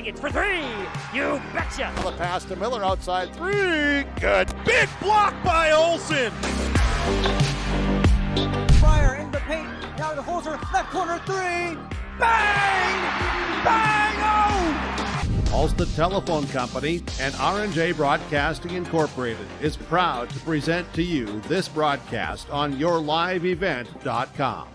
It's for three. You betcha. The pass to Miller outside three. Good. Big block by Olsen. Fryer in the paint. Now to Holzer. Left corner three. Bang! Bang! Oh! Ulster Telephone Company and R&J Broadcasting Incorporated is proud to present to you this broadcast on yourliveevent.com.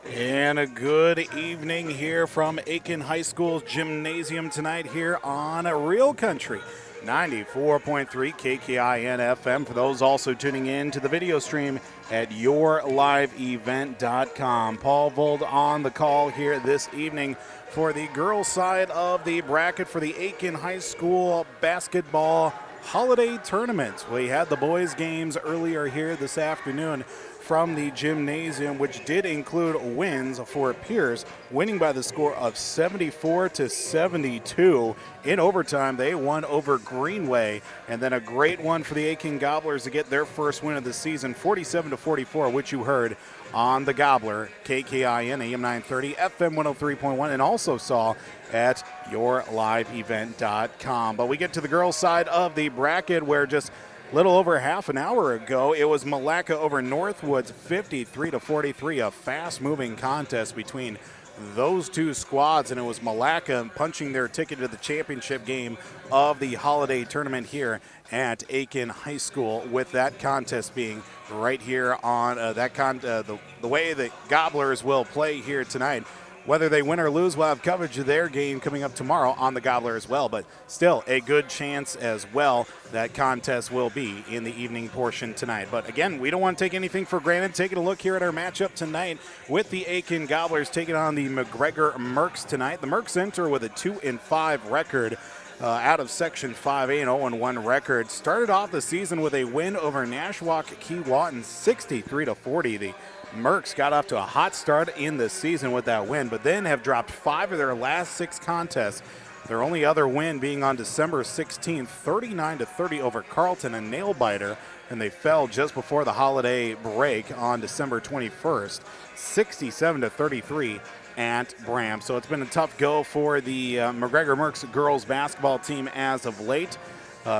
And a good evening here from Aitkin High School's gymnasium tonight here on Real Country 94.3 KKIN FM. For those also tuning in to the video stream at yourliveevent.com. Paul Vold on the call here this evening for the girls' side of the bracket for the Aitkin High School basketball holiday tournament. We had the boys' games earlier here this afternoon from the gymnasium, which did include wins for Pierce, winning by the score of 74-72. In overtime, they won over Greenway, and then a great one for the Aitkin Gobblers to get their first win of the season, 47-44, which you heard on the Gobbler, KKIN, AM 930, FM 103.1, and also saw at yourliveevent.com. But we get to the girls' side of the bracket, where just little over half an hour ago, it was Malacca over Northwoods, 53-43, a fast-moving contest between those two squads, and it was Malacca punching their ticket to the championship game of the holiday tournament here at Aitkin High School, with that contest being right here on the way the Gobblers will play here tonight. Whether they win or lose, we'll have coverage of their game coming up tomorrow on the Gobbler as well. But still a good chance as well that contest will be in the evening portion tonight. But again, we don't want to take anything for granted. Taking a look here at our matchup tonight with the Aitkin Gobblers taking on the McGregor Mercs tonight. The Mercs enter with a 2-5 record. Out of Section 5A, an 0-1 record. Started off the season with a win over Nashwauk Keewatin, 63-40. The Mercs got off to a hot start in the season with that win, but then have dropped 5 of their last 6 contests. Their only other win being on December 16th, 39-30 over Carleton, a nail-biter, and they fell just before the holiday break on December 21st, 67-33 at Bram. So it's been a tough go for the McGregor Mercs girls basketball team as of late.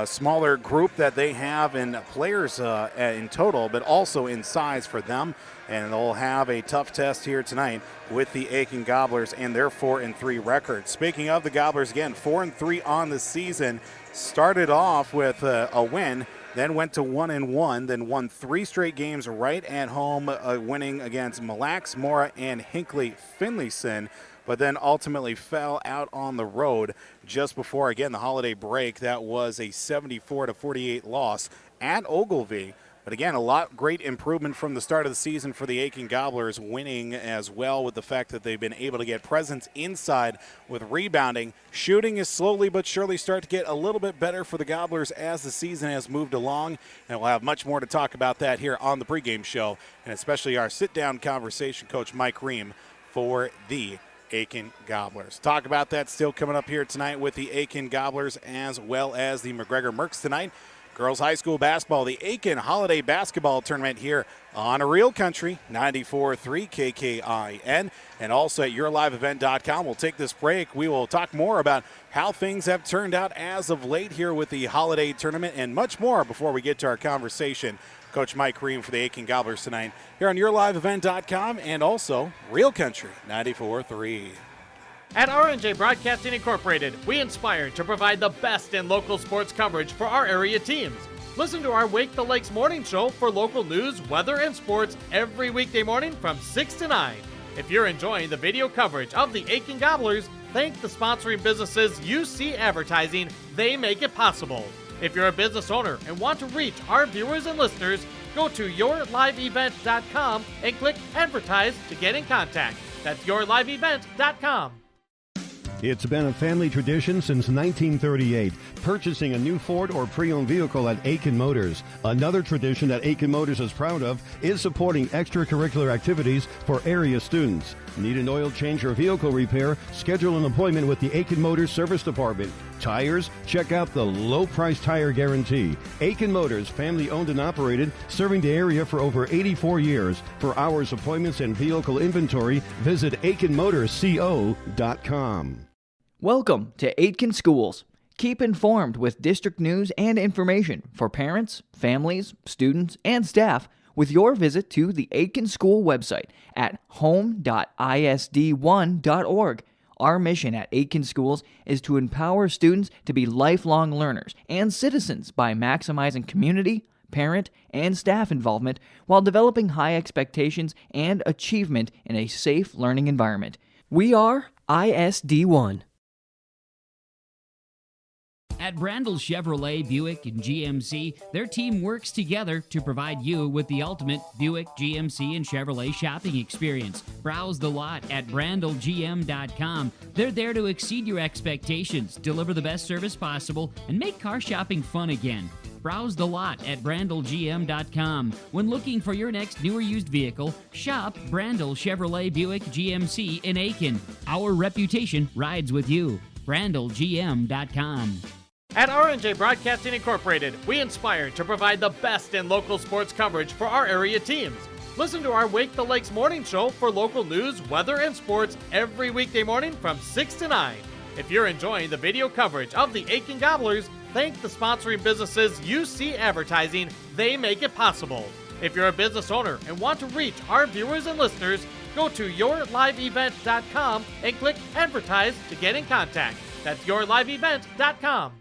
Smaller group that they have in players in total, but also in size for them. And they'll have a tough test here tonight with the Aitkin Gobblers and their 4-3 record. Speaking of the Gobblers, again, 4-3 on the season. Started off with a win, then went to 1-1, then won 3 straight games right at home, winning against Mille Lacs, Mora, and Hinckley Finlayson, but then ultimately fell out on the road just before, again, the holiday break. That was a 74-48 loss at Ogilvie. But again, great improvement from the start of the season for the Aitkin Gobblers, winning as well with the fact that they've been able to get presence inside with rebounding. Shooting is slowly but surely start to get a little bit better for the Gobblers as the season has moved along. And we'll have much more to talk about that here on the pregame show, and especially our sit-down conversation, Coach Mike Ream for the Aitkin Gobblers. Talk about that still coming up here tonight with the Aitkin Gobblers as well as the McGregor Mercs tonight. Girls High School basketball, the Aitkin Holiday Basketball Tournament here on a Real Country 94.3 KKIN, and also at yourliveevent.com. We'll take this break. We will talk more about how things have turned out as of late here with the holiday tournament and much more before we get to our conversation. Coach Mike Ream for the Aitkin Gobblers tonight here on yourliveevent.com and also Real Country 94.3. At R&J Broadcasting Incorporated, we inspire to provide the best in local sports coverage for our area teams. Listen to our Wake the Lakes morning show for local news, weather, and sports every weekday morning from 6 to 9. If you're enjoying the video coverage of the Aitkin Gobblers, thank the sponsoring businesses UC Advertising. They make it possible. If you're a business owner and want to reach our viewers and listeners, go to yourliveevent.com and click Advertise to get in contact. That's yourliveevent.com. It's been a family tradition since 1938, purchasing a new Ford or pre-owned vehicle at Aitkin Motors. Another tradition that Aitkin Motors is proud of is supporting extracurricular activities for area students. Need an oil change or vehicle repair? Schedule an appointment with the Aitkin Motors Service Department. Tires? Check out the low price tire guarantee. Aitkin Motors, family owned and operated, serving the area for over 84 years. For hours, appointments, and vehicle inventory, visit AitkinMotorsCO.com. Welcome to Aitkin Schools. Keep informed with district news and information for parents, families, students, and staff with your visit to the Aitkin School website at home.isd1.org. Our mission at Aitkin Schools is to empower students to be lifelong learners and citizens by maximizing community, parent, and staff involvement while developing high expectations and achievement in a safe learning environment. We are ISD1. At Brandel Chevrolet, Buick, and GMC, their team works together to provide you with the ultimate Buick, GMC, and Chevrolet shopping experience. Browse the lot at BrandelGM.com. They're there to exceed your expectations, deliver the best service possible, and make car shopping fun again. Browse the lot at BrandelGM.com. When looking for your next new or used vehicle, shop Brandel Chevrolet, Buick, GMC in Aitkin. Our reputation rides with you. BrandelGM.com. At R&J Broadcasting Incorporated, we inspire to provide the best in local sports coverage for our area teams. Listen to our Wake the Lakes morning show for local news, weather, and sports every weekday morning from 6 to 9. If you're enjoying the video coverage of the Aitkin Gobblers, thank the sponsoring businesses you see advertising. They make it possible. If you're a business owner and want to reach our viewers and listeners, go to yourliveevent.com and click Advertise to get in contact. That's yourliveevent.com.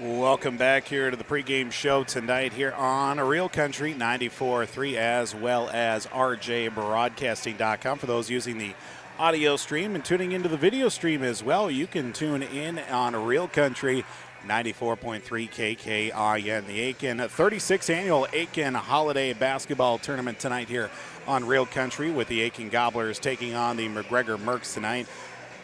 Welcome back here to the pregame show tonight here on Real Country 94.3 as well as rjbroadcasting.com. For those using the audio stream and tuning into the video stream as well, you can tune in on Real Country 94.3 KKIN. The Aitkin 36th annual Aitkin Holiday Basketball Tournament tonight here on Real Country with the Aitkin Gobblers taking on the McGregor Mercs tonight.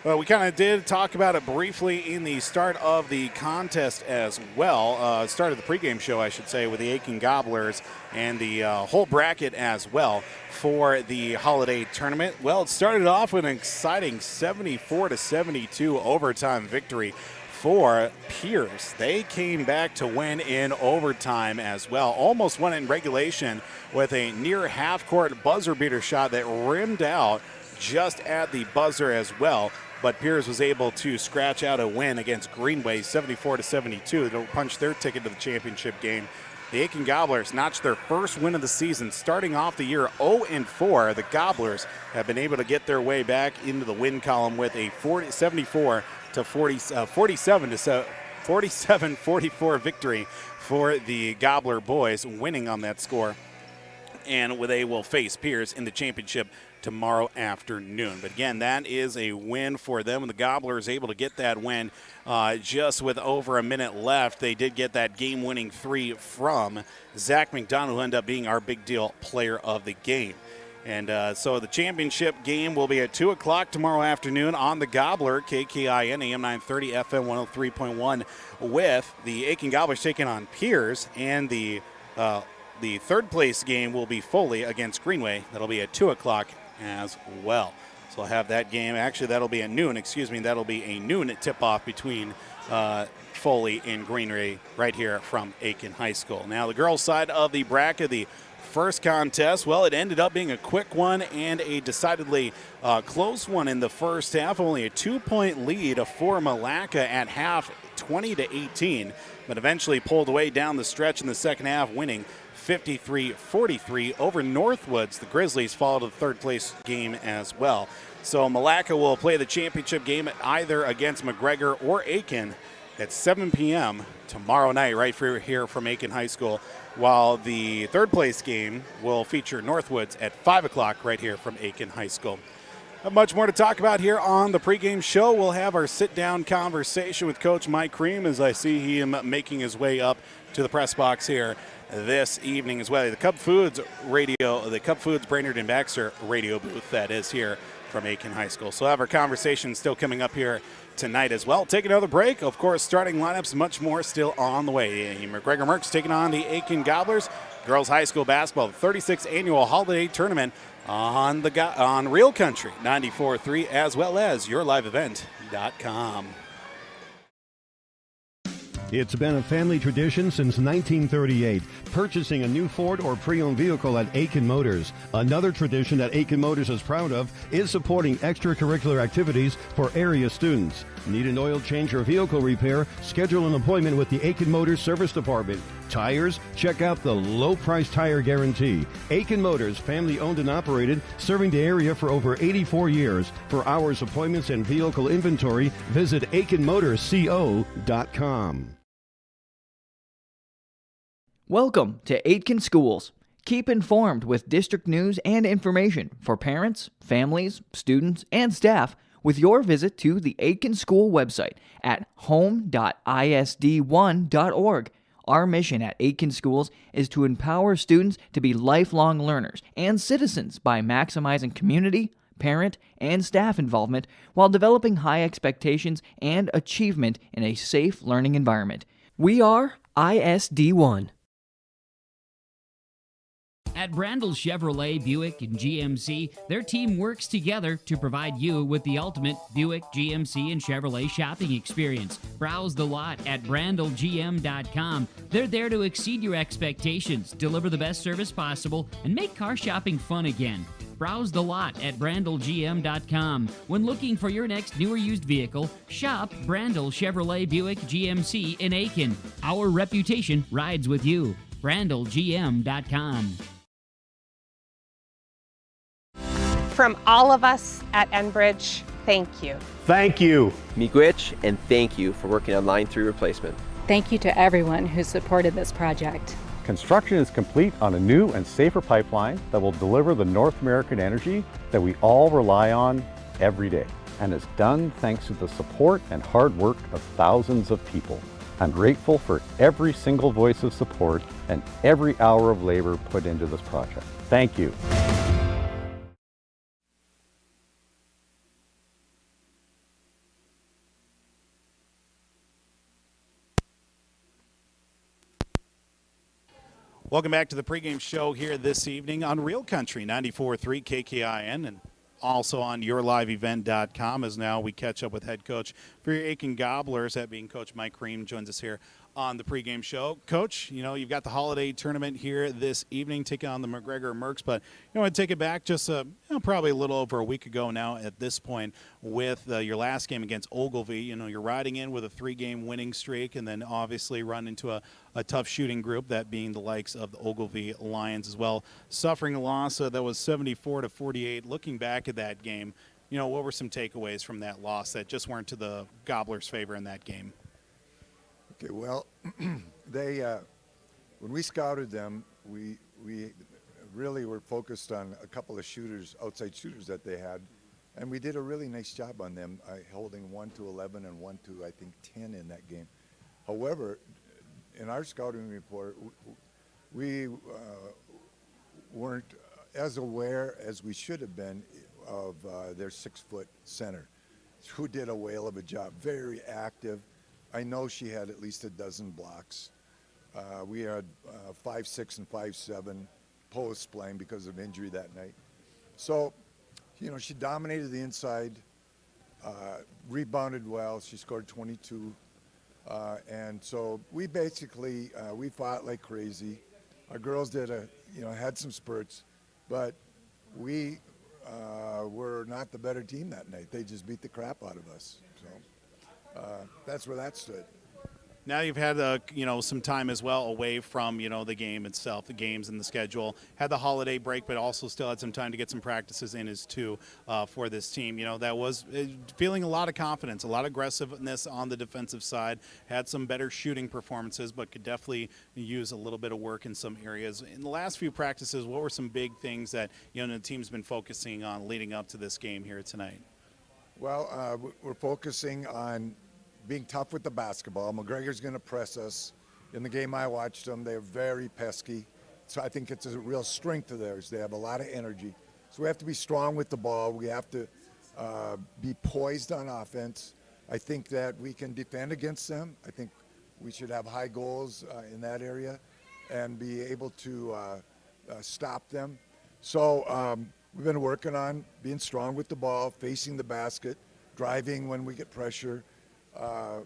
Well, we kind of did talk about it briefly in the start of the contest as well. Start of the pregame show, I should say, with the Aitkin Gobblers and the whole bracket as well for the holiday tournament. Well, it started off with an exciting 74-72 overtime victory for Pierce. They came back to win in overtime as well. Almost won in regulation with a near half-court buzzer beater shot that rimmed out just at the buzzer as well. But Pierce was able to scratch out a win against Greenway 74-72. They'll punch their ticket to the championship game. The Aitkin Gobblers notched their first win of the season, starting off the year 0-4. The Gobblers have been able to get their way back into the win column with a 47-44 victory for the Gobbler boys, winning on that score. And they will face Pierce in the championship tomorrow afternoon. But again, that is a win for them, and the Gobblers able to get that win just with over a minute left. They did get that game-winning three from Zach McDonald, who ended up being our big deal player of the game. And so the championship game will be at 2 o'clock tomorrow afternoon on the Gobbler, KKIN, AM 930, FM 103.1, with the Aitkin Gobblers taking on Pierce, and the third place game will be Foley against Greenway. That'll be at 2 o'clock as well. So we'll have that game. Actually, that'll be at noon. That'll be a noon tip-off between Foley and Greenway right here from Aitkin High School. Now, the girls' side of the bracket, the first contest, well, it ended up being a quick one and a decidedly close one in the first half. Only a 2-point lead for Malacca at half, 20-18, but eventually pulled away down the stretch in the second half, winning 53-43 over Northwoods. The Grizzlies followed the third place game as well. So Malacca will play the championship game either against McGregor or Aitkin at 7 p.m. tomorrow night, right here from Aitkin High School, while the third place game will feature Northwoods at 5 o'clock right here from Aitkin High School. Not much more to talk about here on the pregame show. We'll have our sit-down conversation with Coach Mike Cream as I see him making his way up to the press box here this evening as well. The Cub Foods Brainerd and Baxter radio booth that is here from Aitkin High School. So we'll have our conversation still coming up here tonight as well. Take another break. Of course, starting lineups, much more still on the way. McGregor Mercs taking on the Aitkin Gobblers. Girls High School Basketball, the 36th annual holiday tournament on Real Country 94.3 as well as yourliveevent.com. It's been a family tradition since 1938, purchasing a new Ford or pre-owned vehicle at Aitkin Motors. Another tradition that Aitkin Motors is proud of is supporting extracurricular activities for area students. Need an oil change or vehicle repair? Schedule an appointment with the Aitkin Motors Service Department. Tires? Check out the low price tire guarantee. Aitkin Motors, family owned and operated, serving the area for over 84 years. For hours, appointments, and vehicle inventory, visit AitkinMotorsCO.com. Welcome to Aitkin Schools. Keep informed with district news and information for parents, families, students, and staff with your visit to the Aitkin School website at home.isd1.org. Our mission at Aitkin Schools is to empower students to be lifelong learners and citizens by maximizing community, parent, and staff involvement while developing high expectations and achievement in a safe learning environment. We are ISD1. At Brandel Chevrolet, Buick, and GMC, their team works together to provide you with the ultimate Buick, GMC, and Chevrolet shopping experience. Browse the lot at brandelgm.com. They're there to exceed your expectations, deliver the best service possible, and make car shopping fun again. Browse the lot at brandelgm.com. When looking for your next new or used vehicle, shop Brandel Chevrolet, Buick, GMC in Aitkin. Our reputation rides with you. brandelgm.com. From all of us at Enbridge, thank you. Thank you. Miigwech, and thank you for working on Line 3 replacement. Thank you to everyone who supported this project. Construction is complete on a new and safer pipeline that will deliver the North American energy that we all rely on every day. And it's done thanks to the support and hard work of thousands of people. I'm grateful for every single voice of support and every hour of labor put into this project. Thank you. Welcome back to the pregame show here this evening on Real Country 94.3 KKIN and also on yourliveevent.com as now we catch up with head coach for your Aitkin Gobblers, that being Coach Mike Cream, joins us here on the pregame show. Coach, you know, you've got the holiday tournament here this evening taking on the McGregor Mercs, but you know, I'd take it back just probably a little over a week ago now at this point with your last game against Ogilvie. You know, you're riding in with a 3-game winning streak and then obviously run into a tough shooting group, that being the likes of the Ogilvie Lions as well. Suffering a loss that was 74-48. Looking back at that game, you know, what were some takeaways from that loss that just weren't to the Gobblers' favor in that game? Okay, well, they when we scouted them, we really were focused on a couple of shooters, outside shooters that they had, and we did a really nice job on them, holding 1 to 11 and 1 to I think 10 in that game. However, in our scouting report, we weren't as aware as we should have been of their 6-foot center, who did a whale of a job, very active. I know she had at least a dozen blocks. We had 5'6" and 5'7" posts playing because of injury that night. So, you know, she dominated the inside, rebounded well. She scored 22. And so we basically, we fought like crazy. Our girls did had some spurts, but we were not the better team that night. They just beat the crap out of us. So that's where that stood. Now you've had some time as well away from the game itself, the games and the schedule. Had the holiday break, but also still had some time to get some practices in as too for this team. You know, that was feeling a lot of confidence, a lot of aggressiveness on the defensive side. Had some better shooting performances, but could definitely use a little bit of work in some areas. In the last few practices, what were some big things that the team's been focusing on leading up to this game here tonight? Well, we're focusing on being tough with the basketball. McGregor's going to press us. In the game I watched them, they're very pesky. So I think it's a real strength of theirs. They have a lot of energy. So we have to be strong with the ball. We have to be poised on offense. I think that we can defend against them. I think we should have high goals in that area and be able to stop them. So we've been working on being strong with the ball, facing the basket, driving when we get pressure,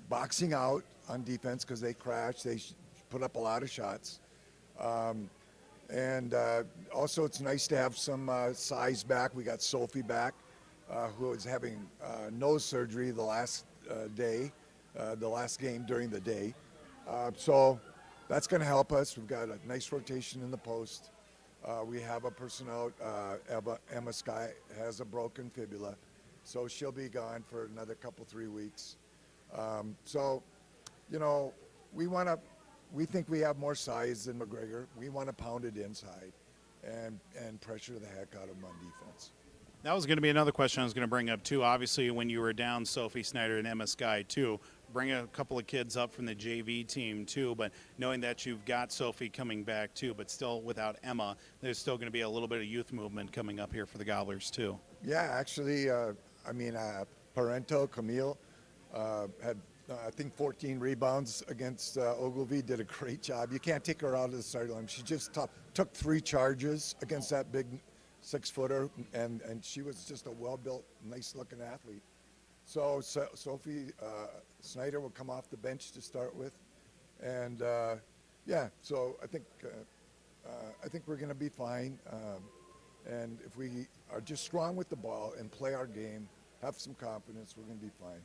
boxing out on defense because they crash. They put up a lot of shots. And also it's nice to have some size back. We got Sophie back, who was having nose surgery the last the last game during the day. So that's going to help us. We've got a nice rotation in the post. We have a person out, Emma Sky has a broken fibula, so she'll be gone for another 3 weeks. So, you know, we think we have more size than McGregor. We want to pound it inside and pressure the heck out of them on defense. That was going to be another question I was going to bring up, too. Obviously, when you were down Sophie Snyder and Emma Sky, too, bring a couple of kids up from the JV team, too. But knowing that you've got Sophie coming back, too, but still without Emma, there's still going to be a little bit of youth movement coming up here for the Gobblers, too. Yeah, actually, Parento, Camille, had, I think, 14 rebounds against Ogilvy, did a great job. You can't take her out of the starting line. She just took 3 charges against that big 6-footer, and she was just a well-built, nice-looking athlete. So Sophie Snyder will come off the bench to start with, and so I think we're going to be fine. And if we are just strong with the ball and play our game, have some confidence, we're going to be fine.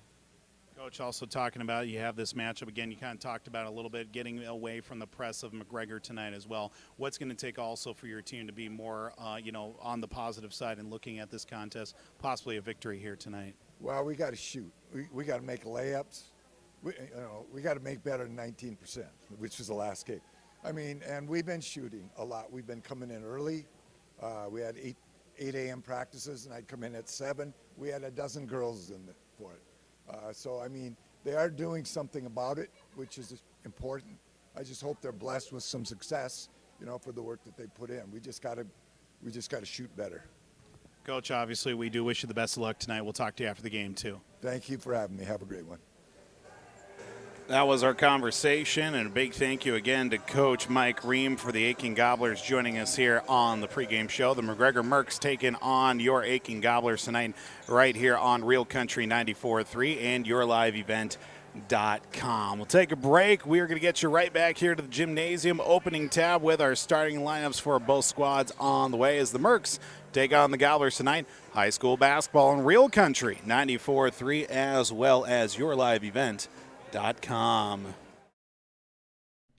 Coach, also talking about you have this matchup again. You kind of talked about a little bit getting away from the press of McGregor tonight as well. What's going to take also for your team to be more, on the positive side and looking at this contest, possibly a victory here tonight? Well, we got to shoot. We got to make layups. We got to make better than 19%, which was the last game. I mean, and we've been shooting a lot. We've been coming in early. We had 8 a.m. practices, and I'd come in at 7. We had a dozen girls for it. So, I mean, they are doing something about it, which is important. I just hope they're blessed with some success, for the work that they put in. We just got to shoot better. Coach, obviously, we do wish you the best of luck tonight. We'll talk to you after the game, too. Thank you for having me. Have a great one. That was our conversation, and a big thank you again to Coach Mike Ream for the Aitkin Gobblers joining us here on the pregame show. The McGregor Mercs taking on your Aitkin Gobblers tonight right here on Real Country 94.3 and yourliveevent.com. We'll take a break. We are going to get you right back here to the gymnasium opening tab with our starting lineups for both squads on the way as the Mercs take on the Gobblers tonight. High school basketball in Real Country 94.3 as well as yourliveevent.com.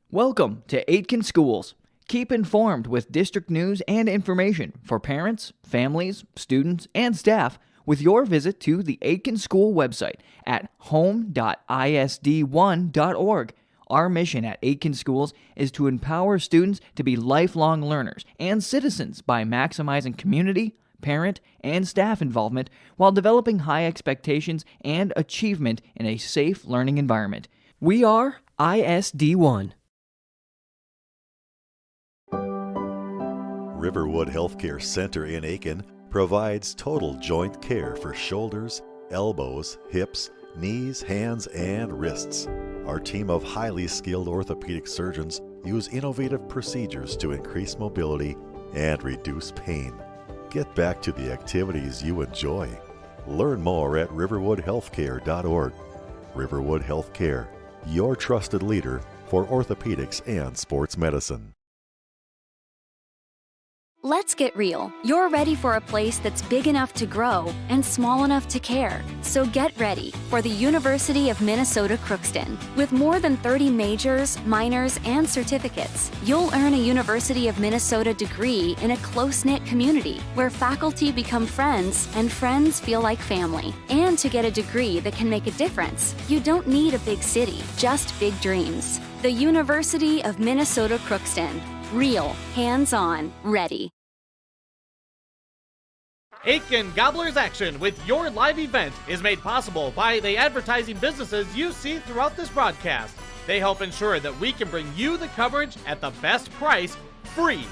Welcome to Aitkin Schools. Keep informed with district news and information for parents, families, students, and staff with your visit to the Aitkin School website at home.isd1.org. Our mission at Aitkin Schools is to empower students to be lifelong learners and citizens by maximizing community, parent, and staff involvement while developing high expectations and achievement in a safe learning environment. We are ISD1. Riverwood Healthcare Center in Aitkin provides total joint care for shoulders, elbows, hips, knees, hands, and wrists. Our team of highly skilled orthopedic surgeons use innovative procedures to increase mobility and reduce pain. Get back to the activities you enjoy. Learn more at riverwoodhealthcare.org. Riverwood Healthcare, your trusted leader for orthopedics and sports medicine. Let's get real. You're ready for a place that's big enough to grow and small enough to care. So get ready for the University of Minnesota Crookston. With more than 30 majors, minors, and certificates, you'll earn a University of Minnesota degree in a close-knit community where faculty become friends and friends feel like family. And to get a degree that can make a difference, you don't need a big city, just big dreams. The University of Minnesota Crookston. Real, hands-on, ready. Aitkin Gobblers Action with your live event is made possible by the advertising businesses you see throughout this broadcast. They help ensure that we can bring you the coverage at the best price, free.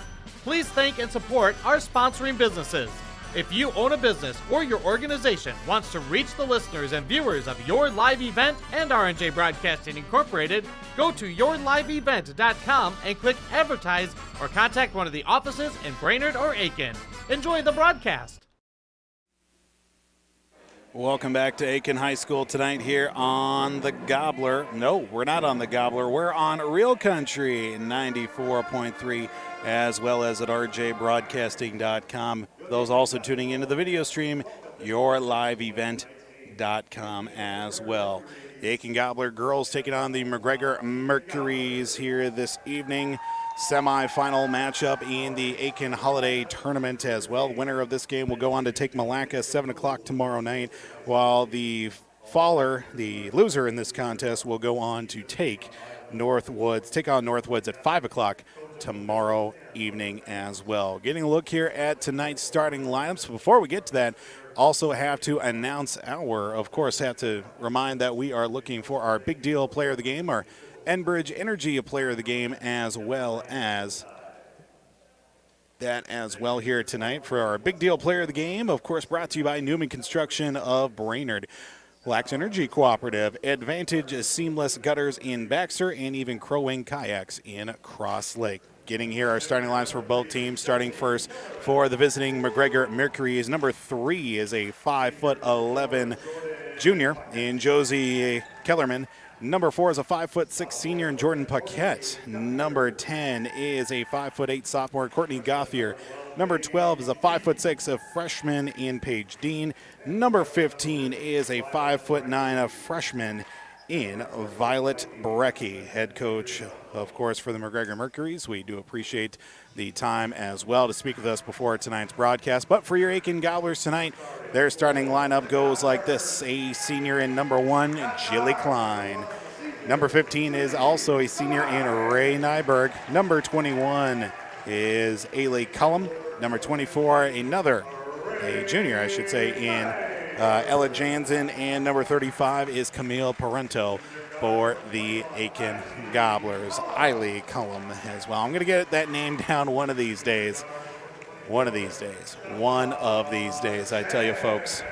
Please thank and support our sponsoring businesses. If you own a business or your organization wants to reach the listeners and viewers of your live event and R&J Broadcasting Incorporated, go to yourliveevent.com and click Advertise or contact one of the offices in Brainerd or Aitkin. Enjoy the broadcast. Welcome back to Aitkin High School tonight here on the Gobbler. No, we're not on the Gobbler. We're on Real Country 94.3 as well as at rjbroadcasting.com. Those also tuning into the video stream, yourliveevent.com as well. The Aitkin Gobbler girls taking on the McGregor Mercuries here this evening. Semi-final matchup in the Aitkin Holiday Tournament as well. Winner of this game will go on to take Malacca 7 o'clock tomorrow night, while the loser in this contest, will go on to take on Northwoods at 5 o'clock tomorrow evening as well. Getting a look here at tonight's starting lineups. Before we get to that, also have to remind that we are looking for our big deal player of the game, our Enbridge Energy player of the game, as well as that as well here tonight for our big deal player of the game, of course, brought to you by Newman Construction of Brainerd, Lax Energy Cooperative, Advantage Seamless Gutters in Baxter, and even Crow Wing Kayaks in Cross Lake. Getting here our starting lines for both teams. Starting first for the visiting McGregor Mercuries. Number 3 is a 5'11" junior in Josie Kellerman. Number 4 is a 5'6" senior in Jordan Paquette. Number 10 is a 5'8" sophomore, Courtney Gothier. Number 12 is a 5'6" freshman in Paige Dean. Number 15 is a 5'9" freshman in Violet Brecky. Head coach, of course, for the McGregor Mercuries. We do appreciate the time as well to speak with us before tonight's broadcast. But for your Aitkin Gobblers tonight, their starting lineup goes like this. A senior in number 1, Jilly Klein. Number 15 is also a senior in Ray Nyberg. Number 21 is Ailey Cullum. Number 24, a junior, in Ella Jansen. And number 35 is Camille Parento for the Aitkin Gobblers. Ailey Cullum as well. I'm going to get that name down one of these days. One of these days, I tell you, folks.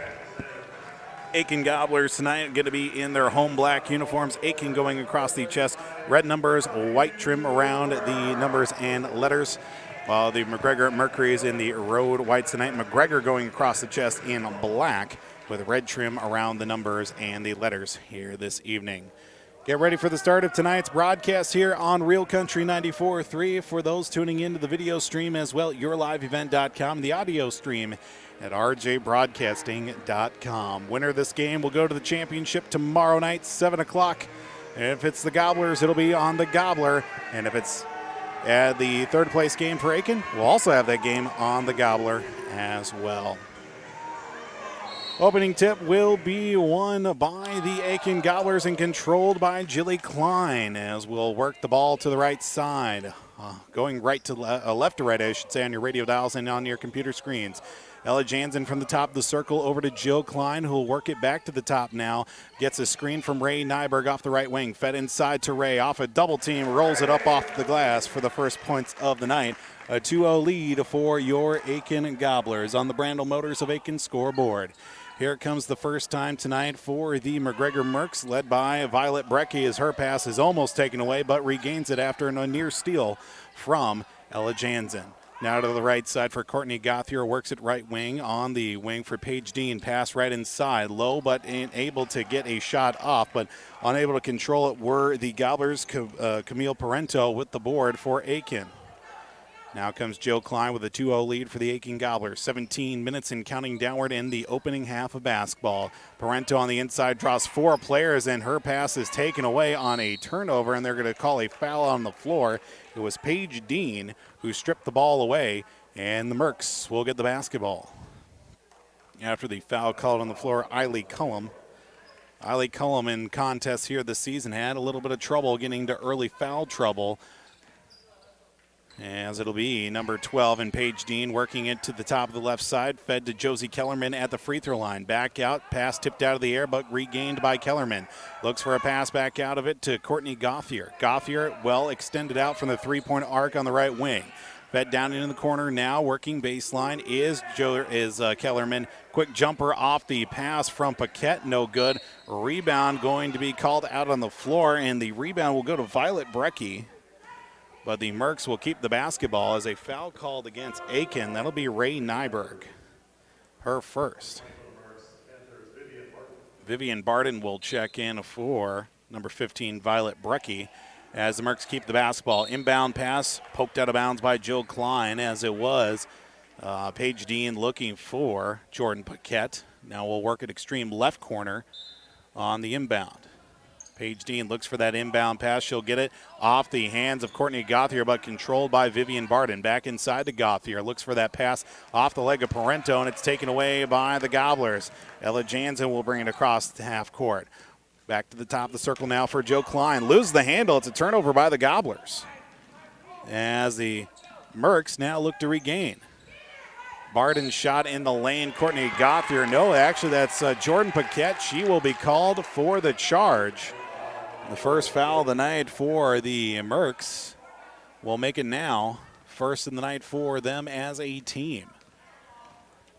Aitkin Gobblers tonight going to be in their home black uniforms. Aitkin going across the chest, red numbers, white trim around the numbers and letters. While the McGregor Mercuries in the road whites tonight. McGregor going across the chest in black with red trim around the numbers and the letters here this evening. Get ready for the start of tonight's broadcast here on Real Country 94.3. For those tuning into the video stream as well, yourliveevent.com, the audio stream at rjbroadcasting.com. Winner of this game will go to the championship tomorrow night, 7 o'clock. If it's the Gobblers, it'll be on the Gobbler. And if it's the third place game for Aitkin, we'll also have that game on the Gobbler as well. Opening tip will be won by the Aitkin Gobblers and controlled by Jilly Klein, as we'll work the ball to the right side. Going left to right, I should say, on your radio dials and on your computer screens. Ella Jansen from the top of the circle over to Jill Klein, who will work it back to the top now. Gets a screen from Ray Nyberg off the right wing. Fed inside to Ray. Off a double team. Rolls it up off the glass for the first points of the night. A 2-0 lead for your Aitkin Gobblers on the Brandel Motors of Aitkin scoreboard. Here comes the first time tonight for the McGregor Mercs, led by Violet Brecky, as her pass is almost taken away, but regains it after a near steal from Ella Jansen. Now to the right side for Courtney Gothier, works it right wing. On the wing for Paige Dean, pass right inside. Low, but able to get a shot off, but unable to control it were the Gobblers. Camille Parento with the board for Aitkin. Now comes Jill Klein with a 2-0 lead for the Aitkin Gobblers. 17 minutes and counting downward in the opening half of basketball. Parento on the inside draws 4 players, and her pass is taken away on a turnover, and they're going to call a foul on the floor. It was Paige Dean who stripped the ball away, and the Mercs will get the basketball. After the foul called on the floor, Ailey Cullum. Ailey Cullum in contests here this season had a little bit of trouble getting to early foul trouble, as it'll be number 12 and Paige Dean working it to the top of the left side. Fed to Josie Kellerman at the free throw line. Back out, pass tipped out of the air, but regained by Kellerman. Looks for a pass back out of it to Courtney Gothier. Gothier well extended out from the three-point arc on the right wing. Fed down into the corner now, working baseline is Kellerman. Quick jumper off the pass from Paquette, no good. Rebound going to be called out on the floor, and the rebound will go to Violet Brecky. but the Mercs will keep the basketball as a foul called against Aitkin. That'll be Ray Nyberg, her first. Vivian Barden will check in for number 15, Violet Brecky, as the Mercs keep the basketball. Inbound pass poked out of bounds by Jill Klein, as it was Paige Dean looking for Jordan Paquette. Now we'll work at extreme left corner on the inbound. Paige Dean looks for that inbound pass. She'll get it off the hands of Courtney Gauthier, but controlled by Vivian Barden. Back inside to Gauthier. Looks for that pass off the leg of Parento, and it's taken away by the Gobblers. Ella Jansen will bring it across the half court. Back to the top of the circle now for Joe Klein. Loses the handle. It's a turnover by the Gobblers, as the Mercs now look to regain. Barden shot in the lane. Courtney Gauthier. No, actually that's Jordan Paquette. She will be called for the charge. The first foul of the night for the Mercs will make it now first in the night for them as a team.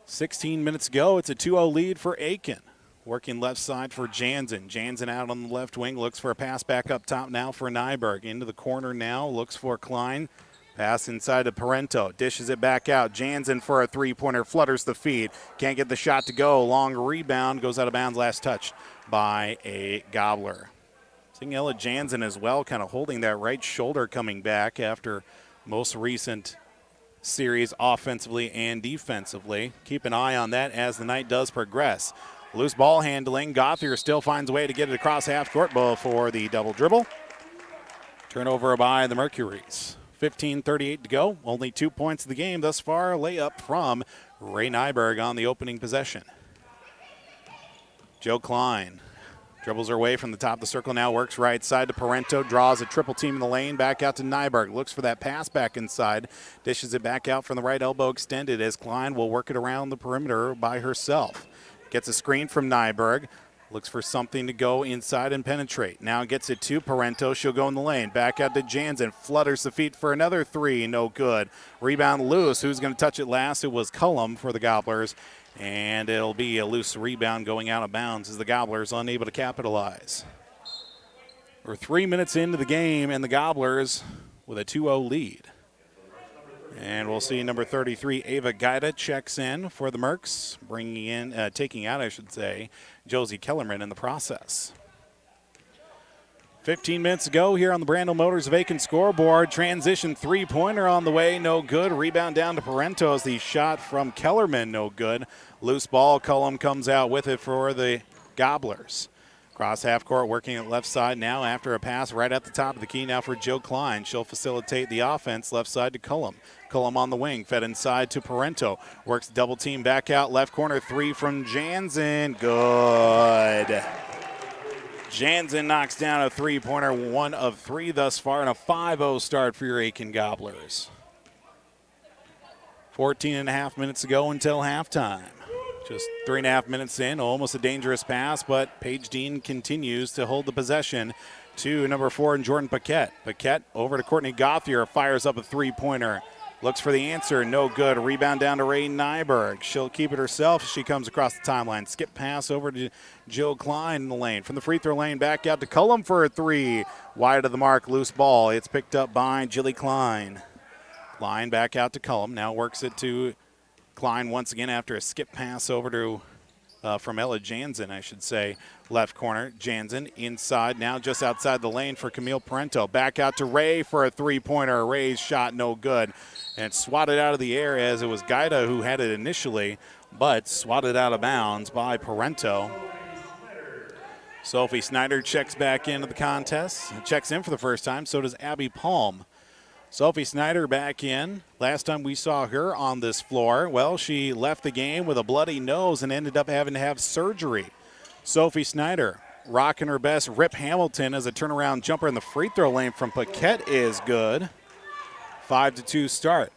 16 minutes ago, it's a 2-0 lead for Aitkin. Working left side for Jansen. Jansen out on the left wing, looks for a pass back up top now for Nyberg. Into the corner now, looks for Klein. Pass inside to Parento, dishes it back out. Jansen for a three-pointer, flutters the feed. Can't get the shot to go. Long rebound, goes out of bounds, last touch by a Gobbler. Seeing Ella Jansen as well, kind of holding that right shoulder coming back after most recent series offensively and defensively. Keep an eye on that as the night does progress. Loose ball handling. Gauthier still finds a way to get it across half court before the double dribble. Turnover by the Mercuries. 15:38 to go. Only 2 points of the game thus far. Layup from Ray Nyberg on the opening possession. Joe Klein dribbles her way from the top of the circle now, works right side to Parento, draws a triple team in the lane, back out to Nyberg, looks for that pass back inside, dishes it back out from the right elbow extended as Klein will work it around the perimeter by herself. Gets a screen from Nyberg, looks for something to go inside and penetrate. Now gets it to Parento, she'll go in the lane, back out to Jansen, flutters the feet for another three, no good. Rebound loose, who's going to touch it last? It was Cullum for the Gobblers. And it'll be a loose rebound going out of bounds as the Gobblers unable to capitalize. We're 3 minutes into the game, and the Gobblers with a 2-0 lead. And we'll see number 33, Ava Gaida, checks in for the Mercs, bringing in, taking out, I should say, Josie Kellerman in the process. 15 minutes ago here on the Brandel Motors of Aitkin scoreboard. Transition three-pointer on the way, no good. Rebound down to Parento as the shot from Kellerman, no good. Loose ball, Cullum comes out with it for the Gobblers. Cross half court, working at left side now after a pass right at the top of the key now for Jill Klein. She'll facilitate the offense left side to Cullum. Cullum on the wing, fed inside to Parento. Works double team back out, left corner three from Jansen. Good. Jansen knocks down a three-pointer, 1 of 3 thus far, and a 5-0 start for your Aitkin Gobblers. 14 and a half minutes to go until halftime. Just 3.5 minutes in, almost a dangerous pass, but Paige Dean continues to hold the possession to number 4 and Jordan Paquette. Paquette over to Courtney Gauthier, fires up a three-pointer. Looks for the answer, no good. Rebound down to Ray Nyberg. She'll keep it herself. She comes across the timeline. Skip pass over to Jill Klein in the lane. From the free throw lane, back out to Cullum for a three. Wide of the mark, loose ball. It's picked up by Jilly Klein. Klein back out to Cullum. Now works it to Klein once again after a skip pass over to from Ella Jansen, I should say. Left corner, Jansen inside now just outside the lane for Camille Parento. Back out to Ray for a three-pointer. Ray's shot no good. And swatted out of the air as it was Gaida who had it initially, but swatted out of bounds by Parento. Sophie Snyder checks back into the contest. Checks in for the first time, so does Abby Palm. Sophie Snyder back in. Last time we saw her on this floor, well, she left the game with a bloody nose and ended up having to have surgery. Sophie Snyder rocking her best. Rip Hamilton as a turnaround jumper in the free throw lane from Paquette is good. 5-2 start.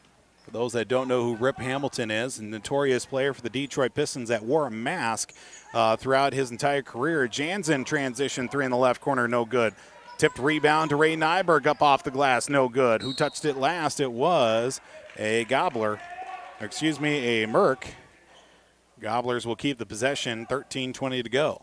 For those that don't know who Rip Hamilton is, a notorious player for the Detroit Pistons that wore a mask throughout his entire career. Jansen transition three in the left corner, no good. Tipped rebound to Ray Nyberg up off the glass, no good. Who touched it last? It was a Gobbler. Excuse me, a Merc. Gobblers will keep the possession, 13:20 to go.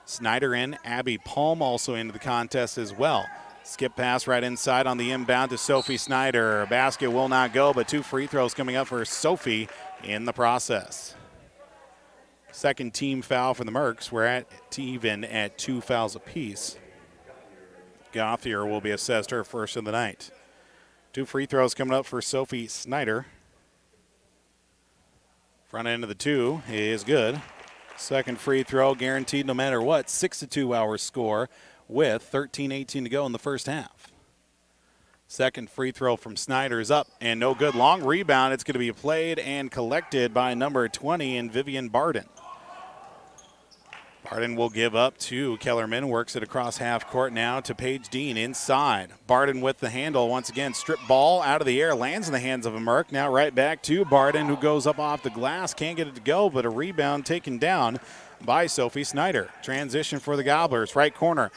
Snyder in, Abby Palm also into the contest as well. Skip pass right inside on the inbound to Sophie Snyder. Basket will not go, but 2 free throws coming up for Sophie in the process. Second team foul for the Mercs. We're at even at 2 fouls apiece. Gauthier will be assessed her first of the night. 2 free throws coming up for Sophie Snyder. Front end of the 2 is good. Second free throw guaranteed no matter what. 6-2 our score with 13:18 to go in the first half. Second free throw from Snyder is up and no good. Long rebound. It's going to be played and collected by number 20 in Vivian Barden. Barden will give up to Kellerman. Works it across half court now to Paige Dean inside. Barden with the handle once again. Strip ball out of the air. Lands in the hands of a Merc. Now right back to Barden, who goes up off the glass. Can't get it to go, but a rebound taken down by Sophie Snyder. Transition for the Gobblers. Right corner.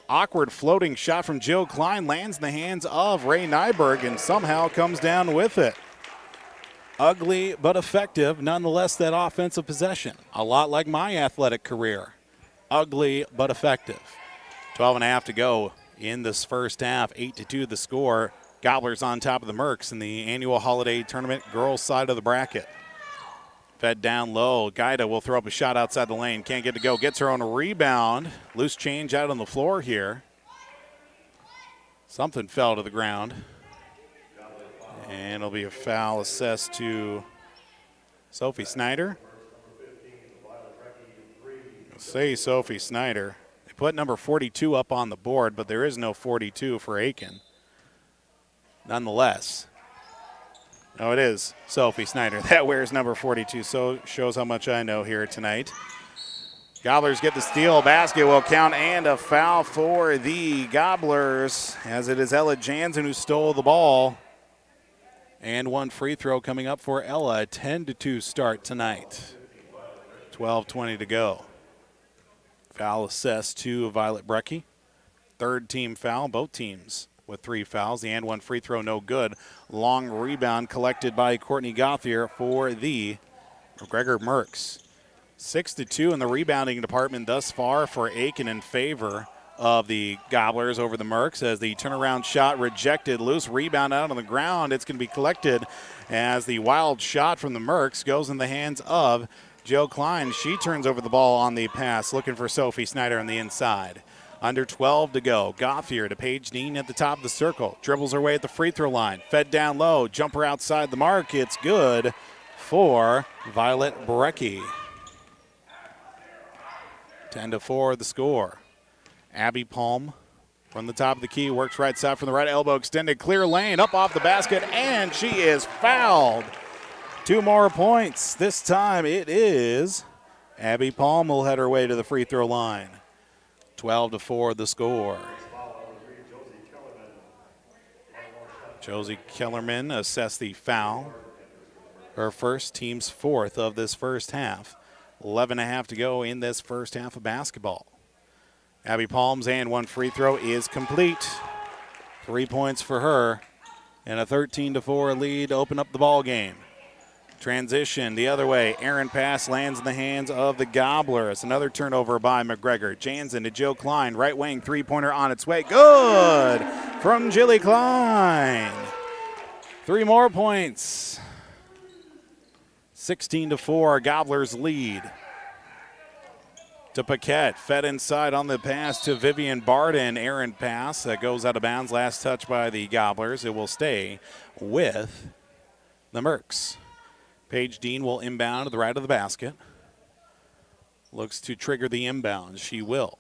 Awkward floating shot from Jill Klein. Lands in the hands of Ray Nyberg and somehow comes down with it. Ugly but effective, nonetheless, that offensive possession. A lot like my athletic career. Ugly but effective. 12.5 to go in this first half. 8-2 the score. Gobblers on top of the Mercs in the annual holiday tournament girls side of the bracket. Fed down low. Gaida will throw up a shot outside the lane. Can't get it to go. Gets her own rebound. Loose change out on the floor here. Something fell to the ground. And it'll be a foul assessed to Sophie Snyder. Say Sophie Snyder. They put number 42 up on the board, but there is no 42 for Aitkin. Nonetheless. No, it is Sophie Snyder. That wears number 42, so shows how much I know here tonight. Gobblers get the steal. Basket will count and a foul for the Gobblers, as it is Ella Jansen who stole the ball. And 1 free throw coming up for Ella. A 10-2 start tonight. 12:20 to go. Foul assessed to Violet Brecky. Third team foul, both teams with 3 fouls. The and 1 free throw no good. Long rebound collected by Courtney Gauthier for the McGregor Mercs. 6-2 in the rebounding department thus far for Aitkin in favor of the Gobblers over the Mercs, as the turnaround shot rejected. Loose rebound out on the ground. It's going to be collected as the wild shot from the Mercs goes in the hands of Jill Klein. She turns over the ball on the pass, looking for Sophie Snyder on the inside. Under 12 to go. Gauthier to Paige Dean at the top of the circle. Dribbles her way at the free throw line. Fed down low. Jumper outside the mark. It's good for Violet Brecky. 10-4 the score. Abby Palm from the top of the key. Works right side from the right elbow. Extended clear lane. Up off the basket. And she is fouled. 2 more points. This time it is Abby Palm will head her way to the free throw line. 12-4 the score. Josie Kellerman assessed the foul. Her first, team's 4th of this first half. 11.5 to go in this first half of basketball. Abby Palm's and 1 free throw is complete. 3 points for her. And a 13-4 lead to open up the ball game. Transition the other way. Aaron pass lands in the hands of the Gobblers. Another turnover by McGregor. Jansen to Jill Klein. Right wing 3-pointer on its way. Good from Jilly Klein. 3 more points. 16-4. Gobblers lead. To Paquette. Fed inside on the pass to Vivian Barden. Aaron pass that goes out of bounds. Last touch by the Gobblers. It will stay with the Mercs. Paige Dean will inbound to the right of the basket. Looks to trigger the inbound. She will.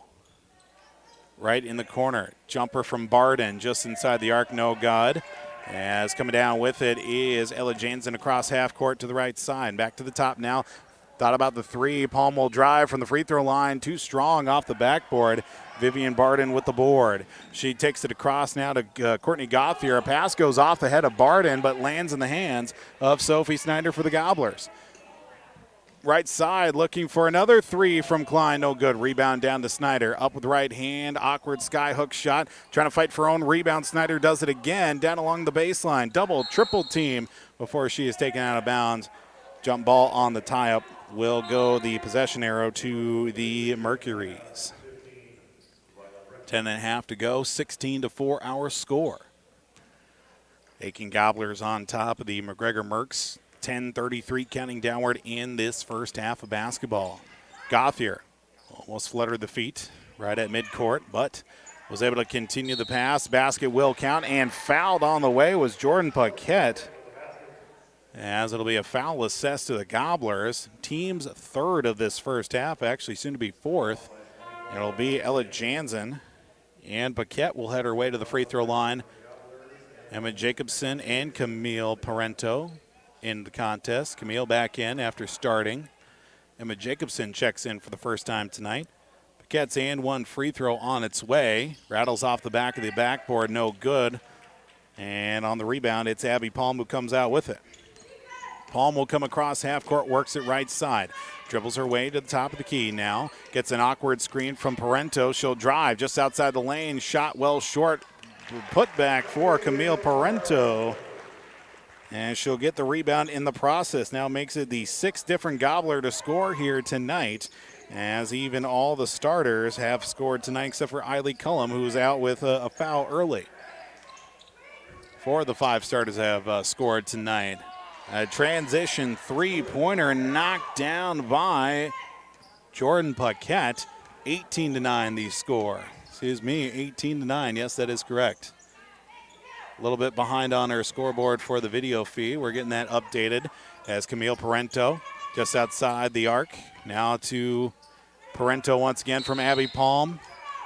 Right in the corner. Jumper from Barden just inside the arc. No good. As coming down with it is Ella Jansen across half court to the right side. Back to the top now. Thought about the 3. Palm will drive from the free throw line. Too strong off the backboard. Vivian Barden with the board. She takes it across now to Courtney Gauthier. A pass goes off the head of Barden, but lands in the hands of Sophie Snyder for the Gobblers. Right side looking for another 3 from Klein. No good. Rebound down to Snyder. Up with right hand. Awkward skyhook shot. Trying to fight for her own rebound. Snyder does it again. Down along the baseline. Double, triple team before she is taken out of bounds. Jump ball on the tie-up. Will go the possession arrow to the Mercuries. 10.5 to go, 16-4 our score. Aitkin Gobblers on top of the McGregor Mercs. 10:33 counting downward in this first half of basketball. Gauthier almost fluttered the feet right at midcourt, but was able to continue the pass. Basket will count, and fouled on the way was Jordan Paquette, as it'll be a foul assessed to the Gobblers. Team's third of this first half, actually soon to be fourth. It'll be Ella Jansen, and Paquette will head her way to the free throw line. Emma Jacobson and Camille Parento in the contest. Camille back in after starting. Emma Jacobson checks in for the first time tonight. Paquette's and one free throw on its way. Rattles off the back of the backboard, no good. And on the rebound, it's Abby Palm who comes out with it. Palm will come across half court, works it right side. Dribbles her way to the top of the key now. Gets an awkward screen from Parento. She'll drive just outside the lane. Shot well short. Put back for Camille Parento. And she'll get the rebound in the process. Now makes it the sixth different Gobbler to score here tonight, as even all the starters have scored tonight except for Eiley Cullum, who's out with a foul early. Four of the five starters have scored tonight. A transition three-pointer knocked down by Jordan Paquette. 18-9 the score. 18-9. Yes, that is correct. A little bit behind on our scoreboard for the video feed. We're getting that updated as Camille Parento just outside the arc. Now to Parento once again from Abby Palm.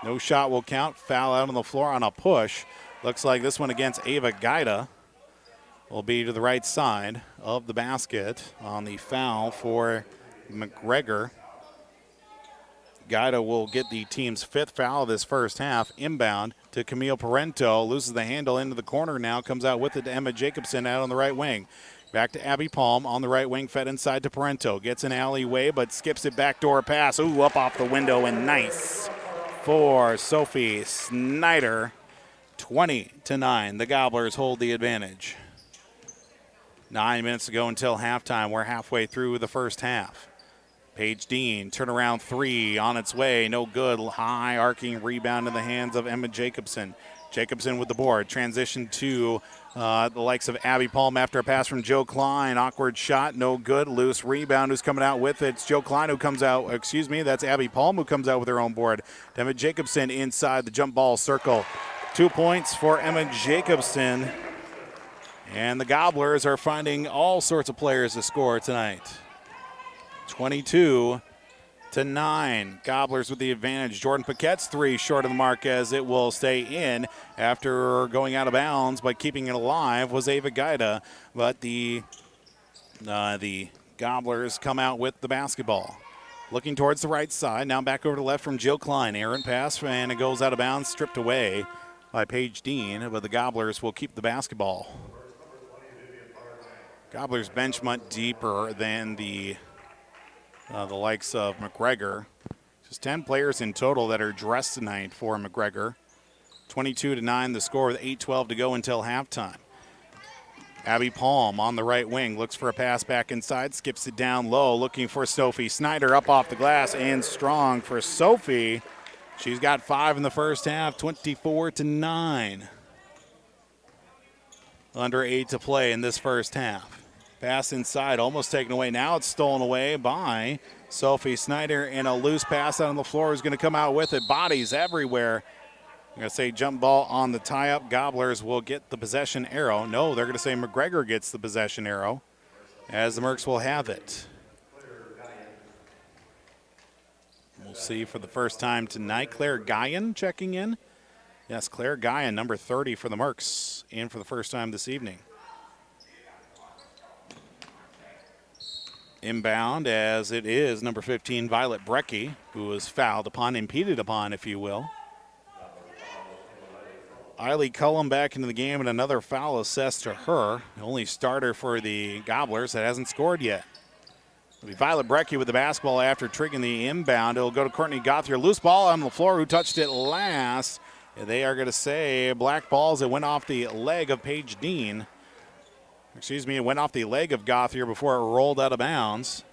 No shot will count. Foul out on the floor on a push. Looks like this one against Ava Gaida will be to the right side of the basket on the foul for McGregor. Gaida will get the team's fifth foul of this first half. Inbound to Camille Parento. Loses the handle into the corner now. Comes out with it to Emma Jacobson out on the right wing. Back to Abby Palm on the right wing. Fed inside to Parento. Gets an alleyway but skips it. Backdoor pass. Ooh, up off the window and nice for Sophie Snyder. 20-9. The Gobblers hold the advantage. 9 minutes to go until halftime. We're halfway through the first half. Paige Dean, turnaround three on its way, no good. High arcing rebound in the hands of Emma Jacobson. Jacobson with the board. Transition to the likes of Abby Palm after a pass from Joe Klein. Awkward shot, no good. Loose rebound. Who's coming out with it? It's Joe Klein who comes out. That's Abby Palm who comes out with her own board. Emma Jacobson inside the jump ball circle. 2 points for Emma Jacobson. And the Gobblers are finding all sorts of players to score tonight. 22-9. Gobblers with the advantage. Jordan Paquette's three short of the mark as it will stay in after going out of bounds, but keeping it alive was Ava Gaida. But the Gobblers come out with the basketball. Looking towards the right side. Now back over to the left from Jill Klein. Errant pass, and it goes out of bounds, stripped away by Paige Dean, but the Gobblers will keep the basketball. Gobblers bench much deeper than the likes of McGregor. Just 10 players in total that are dressed tonight for McGregor. 22-9 the score with 8:12 to go until halftime. Abby Palm on the right wing looks for a pass back inside, skips it down low, looking for Sophie Snyder up off the glass and strong for Sophie. She's got 5 in the first half, 24-9. Under 8 to play in this first half. Pass inside, almost taken away. Now it's stolen away by Sophie Snyder, and a loose pass out on the floor is going to come out with it. Bodies everywhere. I'm going to say jump ball on the tie-up. Gobblers will get the possession arrow. No, they're going to say McGregor gets the possession arrow, as the Mercs will have it. We'll see for the first time tonight. Claire Guyan checking in. Yes, Claire Guyan, number 30 for the Mercs, in for the first time this evening. Inbound, as it is number 15, Violet Brecky, who was fouled upon, impeded upon, if you will. Eiley Cullum back into the game, and another foul assessed to her. The only starter for the Gobblers that hasn't scored yet. It'll be Violet Brecky with the basketball after triggering the inbound. It'll go to Courtney Gauthier. Loose ball on the floor. Who touched it last? They are going to say black balls. It went off the leg of Paige Dean. It went off the leg of Gauthier before it rolled out of bounds.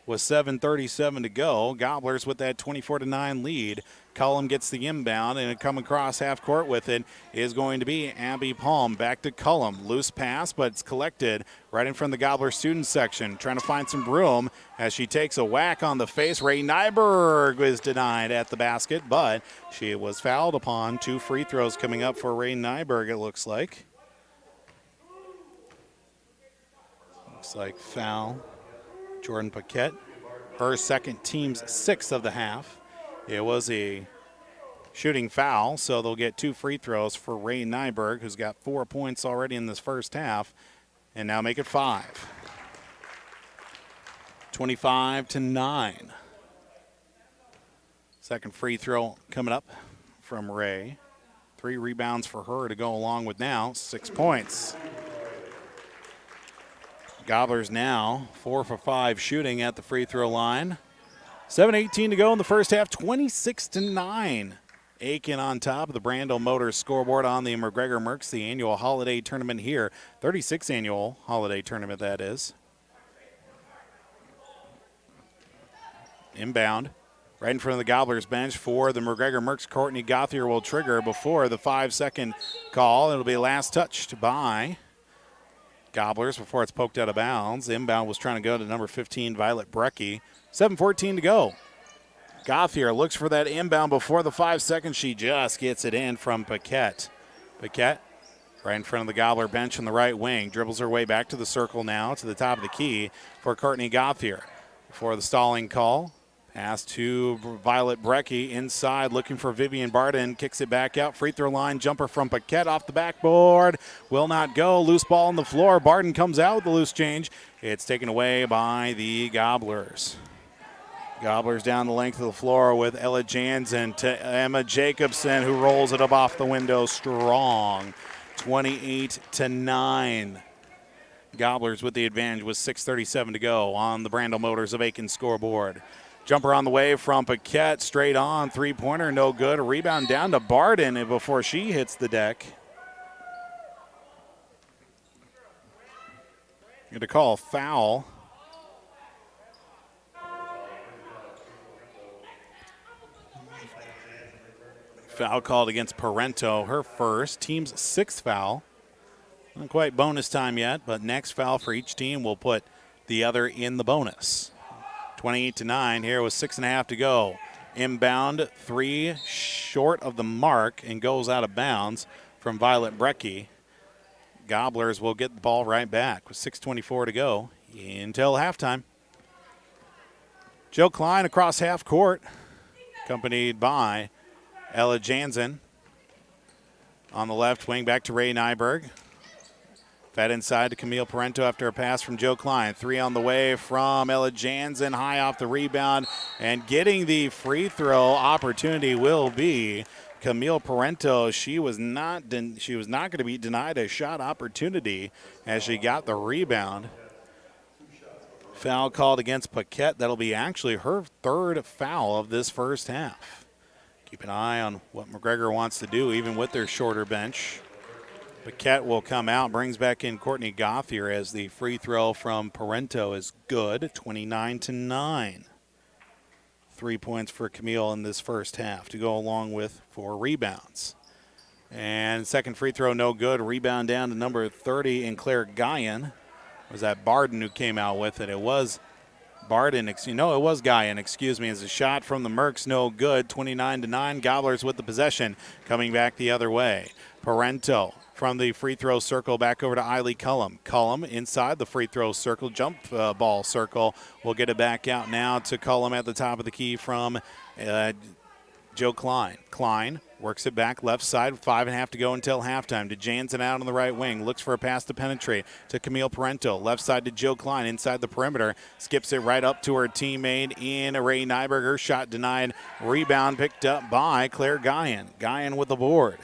With 7:37 to go, Gobblers with that 24-9 lead. Cullum gets the inbound, and coming across half court with it is going to be Abby Palm. Back to Cullum. Loose pass, but it's collected right in front of the Gobbler student section. Trying to find some room as she takes a whack on the face. Ray Nyberg was denied at the basket, but she was fouled upon. 2 free throws coming up for Ray Nyberg, it looks like. Looks like foul. Jordan Paquette, her second, team's 6th of the half. It was a shooting foul, so they'll get 2 free throws for Ray Nyberg, who's got 4 points already in this first half, and now make it 5. 25-9. Second free throw coming up from Ray. 3 rebounds for her to go along with now 6 points. Gobblers now 4 for 5 shooting at the free throw line. 7:18 to go in the first half, 26-9. Aitkin on top of the Brandel Motors scoreboard on the McGregor Mercs, the annual holiday tournament here. 36th annual holiday tournament, that is. Inbound. Right in front of the Gobblers bench for the McGregor Mercs. Courtney Gauthier will trigger before the 5-second call. It'll be last touched by Gobblers before it's poked out of bounds. Inbound was trying to go to number 15, Violet Brecky. 7:14 to go. Gauthier looks for that inbound before the 5 seconds. She just gets it in from Paquette. Paquette right in front of the Gobbler bench on the right wing. Dribbles her way back to the circle now to the top of the key for Courtney Gauthier. Before the stalling call, pass to Violet Brecky inside looking for Vivian Barden. Kicks it back out. Free throw line jumper from Paquette off the backboard. Will not go. Loose ball on the floor. Barden comes out with the loose change. It's taken away by the Gobblers. Gobblers down the length of the floor with Ella Jansen to Emma Jacobson, who rolls it up off the window strong. 28-9. Gobblers with the advantage with 6:37 to go on the Brandel Motors of Aitkin scoreboard. Jumper on the way from Paquette, straight on, 3-pointer, no good. A rebound down to Barden before she hits the deck. Going to call a foul. Foul called against Parento, her first, team's 6th foul. Not quite bonus time yet, but next foul for each team will put the other in the bonus. 28-9 here with 6.5 to go. Inbound, 3 short of the mark and goes out of bounds from Violet Brecky. Gobblers will get the ball right back with 6:24 to go until halftime. Jill Klein across half court, accompanied by Ella Jansen. On the left wing, back to Ray Nyberg. Fed inside to Camille Parento after a pass from Joe Klein. 3 on the way from Ella Jansen, high off the rebound. And getting the free throw opportunity will be Camille Parento. She was not going to be denied a shot opportunity as she got the rebound. Foul called against Paquette. That'll be actually her 3rd foul of this first half. Keep an eye on what McGregor wants to do, even with their shorter bench. Paquette will come out, brings back in Courtney Gauthier as the free throw from Parento is good, 29-9. 3 points for Camille in this first half to go along with 4 rebounds. And second free throw, no good. Rebound down to number 30 in Claire Guyan. Was that Barden who came out with it? It was Barden, it was Guyan, excuse me, as a shot from the Mercs, no good. 29-9, Gobblers with the possession, coming back the other way. Parento from the free throw circle back over to Eiley Cullum. Cullum inside the free throw circle, jump ball circle. We'll get it back out now to Cullum at the top of the key from Joe Klein. Klein works it back left side, 5.5 to go until halftime. To Jansen out on the right wing, looks for a pass to penetrate to Camille Parento. Left side to Joe Klein inside the perimeter, skips it right up to her teammate in Ray Nyberg. Her shot denied. Rebound picked up by Claire Guyan. Guyan with the board.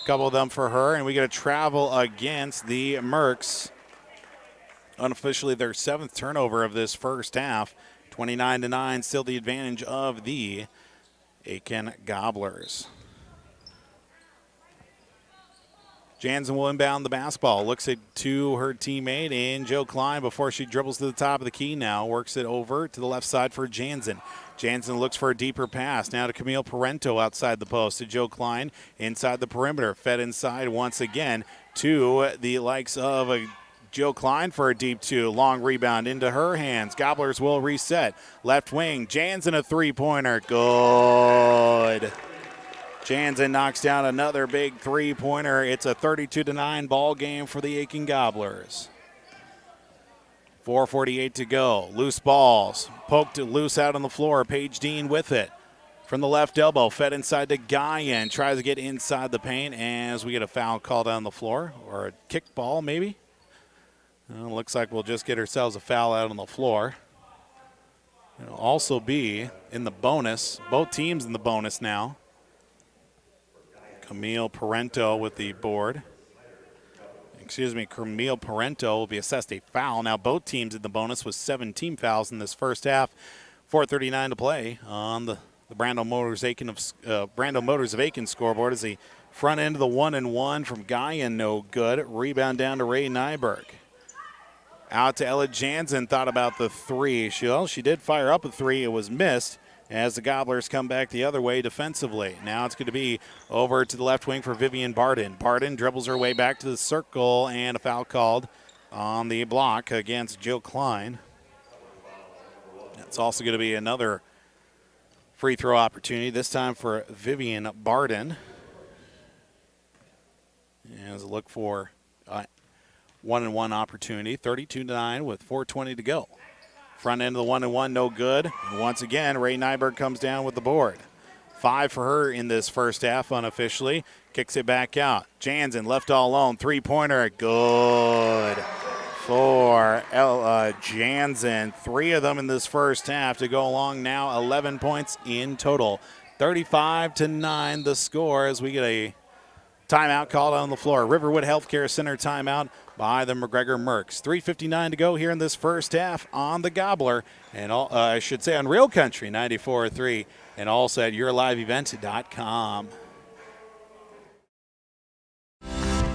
Couple of them for her, and we get a travel against the Mercs. Unofficially their 7th turnover of this first half. 29-9, still the advantage of the Aitkin Gobblers. Jansen will inbound the basketball. Looks it to her teammate in Joe Klein before she dribbles to the top of the key now. Works it over to the left side for Jansen. Jansen looks for a deeper pass. Now to Camille Parento outside the post. To Joe Klein inside the perimeter. Fed inside once again to the likes of Joe Klein for a deep two. Long rebound into her hands. Gobblers will reset. Left wing. Jansen a three-pointer. Good. Jansen knocks down another big three-pointer. It's a 32-9 ball game for the Aitkin Gobblers. 4:48 to go. Loose balls. Poked loose out on the floor. Paige Dean with it. From the left elbow. Fed inside to Guyan. Tries to get inside the paint as we get a foul called on the floor. Or a kick ball maybe. Looks like we'll just get ourselves a foul out on the floor. It'll also be in the bonus. Both teams in the bonus now. Camille Parento with the board. Camille Parento will be assessed a foul. Now both teams in the bonus with 17 fouls in this first half. 4:39 to play on the Brando Motors of Aitkin scoreboard as the front end of the 1-and-1 from Guyan, no good. Rebound down to Ray Nyberg. Out to Ella Jansen, thought about the three. She did fire up a three. It was missed as the Gobblers come back the other way defensively. Now it's going to be over to the left wing for Vivian Barden. Barden dribbles her way back to the circle, and a foul called on the block against Jill Klein. It's also going to be another free throw opportunity, this time for Vivian Barden. As a look for 1-and-1 opportunity, 32-9 with 4:20 to go. Front end of the 1-and-1, no good. And once again, Ray Nyberg comes down with the board. 5 for her in this first half unofficially. Kicks it back out. Jansen left all alone. Three-pointer, good for Ella Jansen. 3 of them in this first half to go along now. 11 points in total. 35-9 the score as we get a timeout called on the floor. Riverwood Healthcare Center timeout by the McGregor Mercs. 3:59 to go here in this first half on the Gobbler, and on Real Country 94.3, and also at yourliveevent.com.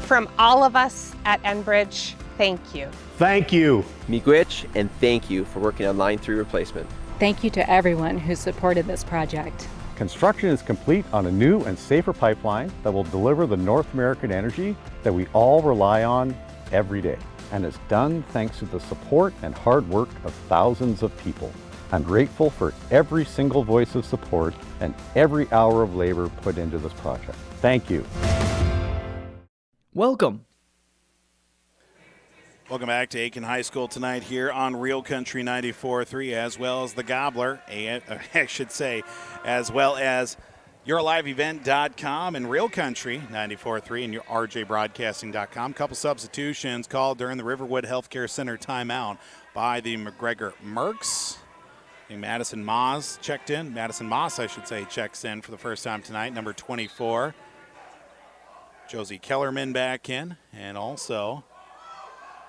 From all of us at Enbridge, thank you. Thank you. Miigwech, and thank you for working on Line 3 replacement. Thank you to everyone who supported this project. Construction is complete on a new and safer pipeline that will deliver the North American energy that we all rely on every day. And it's done thanks to the support and hard work of thousands of people. I'm grateful for every single voice of support and every hour of labor put into this project. Thank you. Welcome. Welcome back to Aitkin High School tonight here on Real Country 94.3, as well as the Gobbler, as well as yourliveevent.com and Real Country 94.3 and your rjbroadcasting.com. Couple substitutions called during the Riverwood Healthcare Center timeout by the McGregor Mercs. I think Madison Moss, checks in for the first time tonight, number 24. Josie Kellerman back in, and also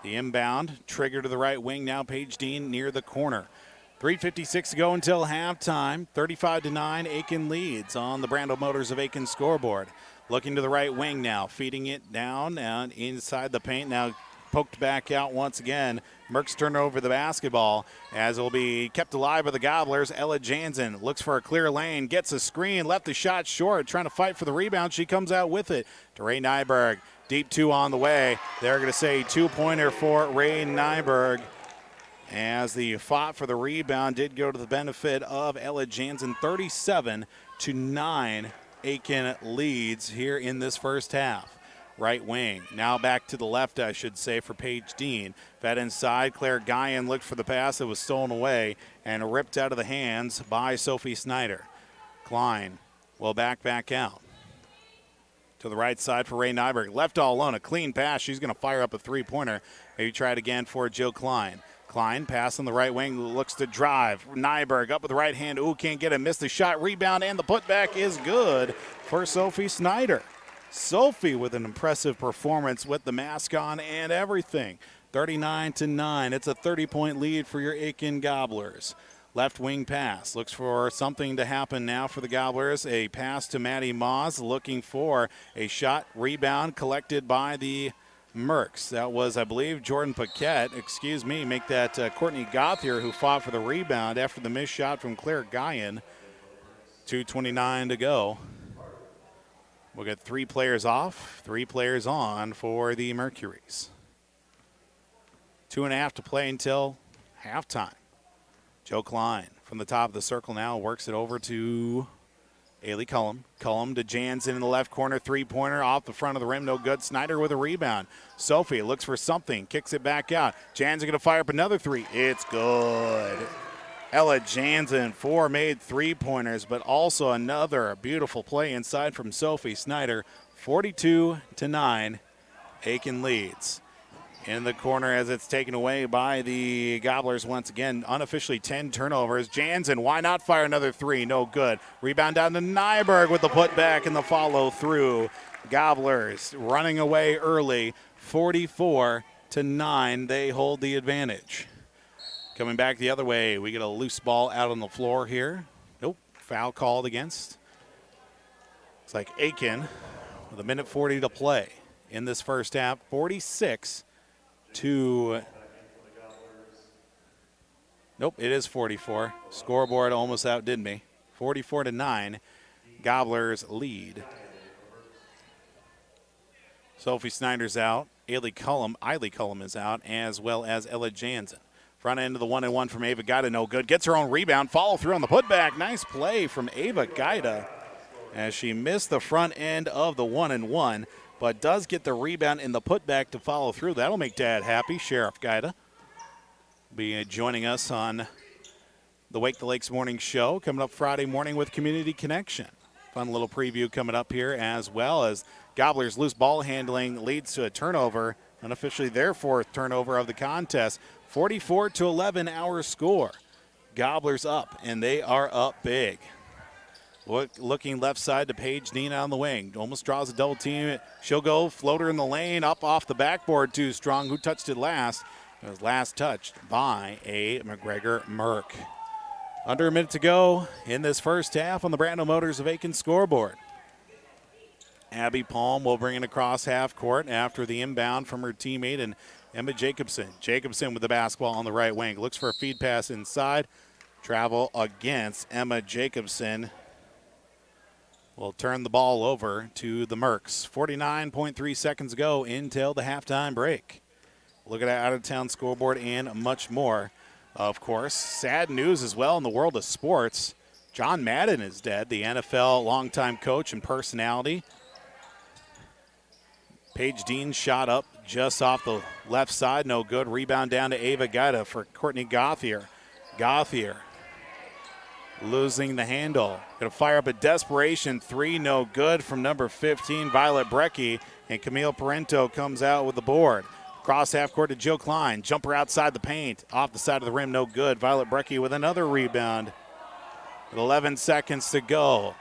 the inbound trigger to the right wing now. Paige Dean near the corner. 3:56 to go until halftime. 35-9, Aitkin leads on the Brando Motors of Aitkin scoreboard. Looking to the right wing now, feeding it down and inside the paint. Now poked back out once again. Mercs turn over the basketball as it will be kept alive by the Gobblers. Ella Jansen looks for a clear lane, gets a screen, left the shot short, trying to fight for the rebound. She comes out with it to Ray Nyberg. Deep two on the way. They're going to say two-pointer for Ray Nyberg, as the fought for the rebound did go to the benefit of Ella Jansen. 37-9, Aitkin leads here in this first half. Right wing, now back to the left, I should say, for Paige Dean. Fed inside, Claire Guyan looked for the pass that was stolen away and ripped out of the hands by Sophie Snyder. Klein will back out. To the right side for Ray Nyberg. Left all alone, a clean pass. She's going to fire up a three-pointer. Maybe try it again for Jill Klein. Klein, pass on the right wing, looks to drive. Nyberg up with the right hand. Ooh, can't get it. Missed the shot. Rebound, and the putback is good for Sophie Snyder. Sophie with an impressive performance with the mask on and everything. 39-9. It's a 30-point lead for your Aitkin Gobblers. Left wing pass. Looks for something to happen now for the Gobblers. A pass to Maddie Moss, looking for a shot. Rebound collected by the Merckx. That was, I believe, Jordan Paquette. Make that Courtney Gauthier, who fought for the rebound after the missed shot from Claire Guyan. 2:29 to go. We'll get 3 players off, 3 players on for the Mercuries. 2.5 to play until halftime. Joe Klein from the top of the circle now works it over to Ailey Cullum. Cullum to Jansen in the left corner. 3-pointer off the front of the rim. No good. Snyder with a rebound. Sophie looks for something. Kicks it back out. Jansen going to fire up another 3. It's good. Ella Jansen, 4 made 3-pointers, but also another beautiful play inside from Sophie Snyder. 42-9. Aitkin leads. In the corner as it's taken away by the Gobblers once again. Unofficially 10 turnovers. Jansen, why not fire another 3? No good. Rebound down to Nyberg with the putback and the follow through. Gobblers running away early. 44-9. They hold the advantage. Coming back the other way, we get a loose ball out on the floor here. Nope, foul called against. It's like Aitkin with 1:40 to play in this first half. 46 to, nope, it is 44. Scoreboard almost outdid me. 44-9, Gobblers lead. Sophie Snyder's out. Ailey Cullum is out, as well as Ella Jansen. Front end of the 1-and-1 from Ava Gaida, no good. Gets her own rebound, follow through on the putback. Nice play from Ava Gaida as she missed the front end of the 1-and-1. But does get the rebound in the putback to follow through. That'll make Dad happy. Sheriff Gaida will be joining us on the Wake the Lakes Morning Show coming up Friday morning with Community Connection. Fun little preview coming up here, as well as Gobblers' loose ball handling leads to a turnover, unofficially their 4th turnover of the contest. 44-11 our score. Gobblers up, and they are up big. Looking left side to Paige Dean on the wing. Almost draws a double team. She'll go floater in the lane, up off the backboard to Strong, who touched it last. It was last touched by a McGregor Merck. Under a minute to go in this first half on the Brando Motors of Aitkin scoreboard. Abby Palm will bring it across half court after the inbound from her teammate and Emma Jacobson. Jacobson with the basketball on the right wing. Looks for a feed pass inside. Travel against Emma Jacobson. Will turn the ball over to the Mercs. 49.3 seconds ago until the halftime break. Look at that out-of-town scoreboard and much more. Of course, sad news as well in the world of sports. John Madden is dead, the NFL longtime coach and personality. Paige Dean shot up just off the left side, no good. Rebound down to Ava Gaida for Courtney Gauthier. Gauthier losing the handle. Going to fire up a desperation 3, no good from number 15, Violet Brecky. And Camille Parento comes out with the board. Cross half court to Jill Klein. Jumper outside the paint. Off the side of the rim, no good. Violet Brecky with another rebound. With 11 seconds to go.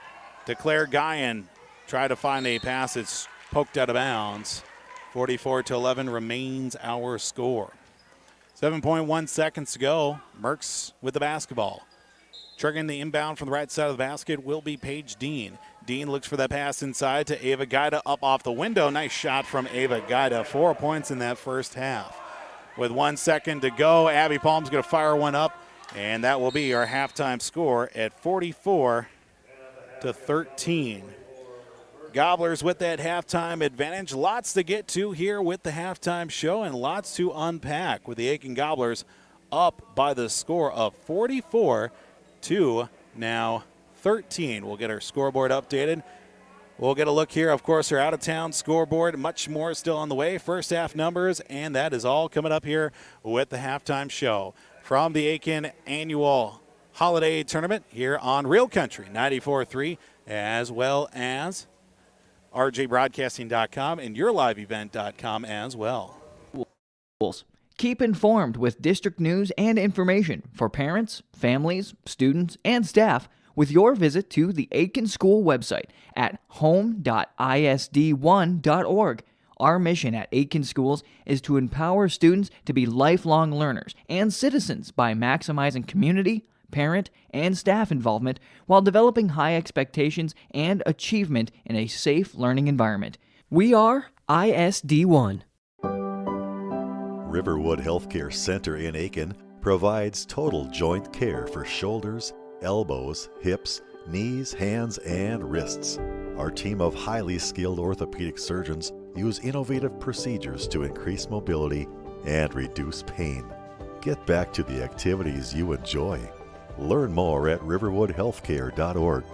To Claire Guyan. Try to find a pass that's poked out of bounds. 44-11 remains our score. 7.1 seconds to go. Mercs with the basketball. Triggering the inbound from the right side of the basket will be Paige Dean. Dean looks for that pass inside to Ava Gaida up off the window. Nice shot from Ava Gaida. 4 points in that first half. With 1 second to go, Abby Palm's going to fire one up, and that will be our halftime score at 44-13. Gobblers with that halftime advantage. Lots to get to here with the halftime show and lots to unpack with the Aitkin Gobblers up by the score of 44 to now 13. We'll get our scoreboard updated. We'll get a look here, of course, our out-of-town scoreboard. Much more still on the way. First half numbers, and that is all coming up here with the halftime show from the Aitkin annual holiday tournament here on Real Country 94.3, as well as rjbroadcasting.com and yourliveevent.com as well. Keep informed with district news and information for parents, families, students, and staff with your visit to the Aitkin School website at home.isd1.org. Our mission at Aitkin Schools is to empower students to be lifelong learners and citizens by maximizing community, parent, and staff involvement while developing high expectations and achievement in a safe learning environment. We are ISD1. Riverwood Healthcare Center in Aitkin provides total joint care for shoulders, elbows, hips, knees, hands, and wrists. Our team of highly skilled orthopedic surgeons use innovative procedures to increase mobility and reduce pain. Get back to the activities you enjoy. Learn more at riverwoodhealthcare.org.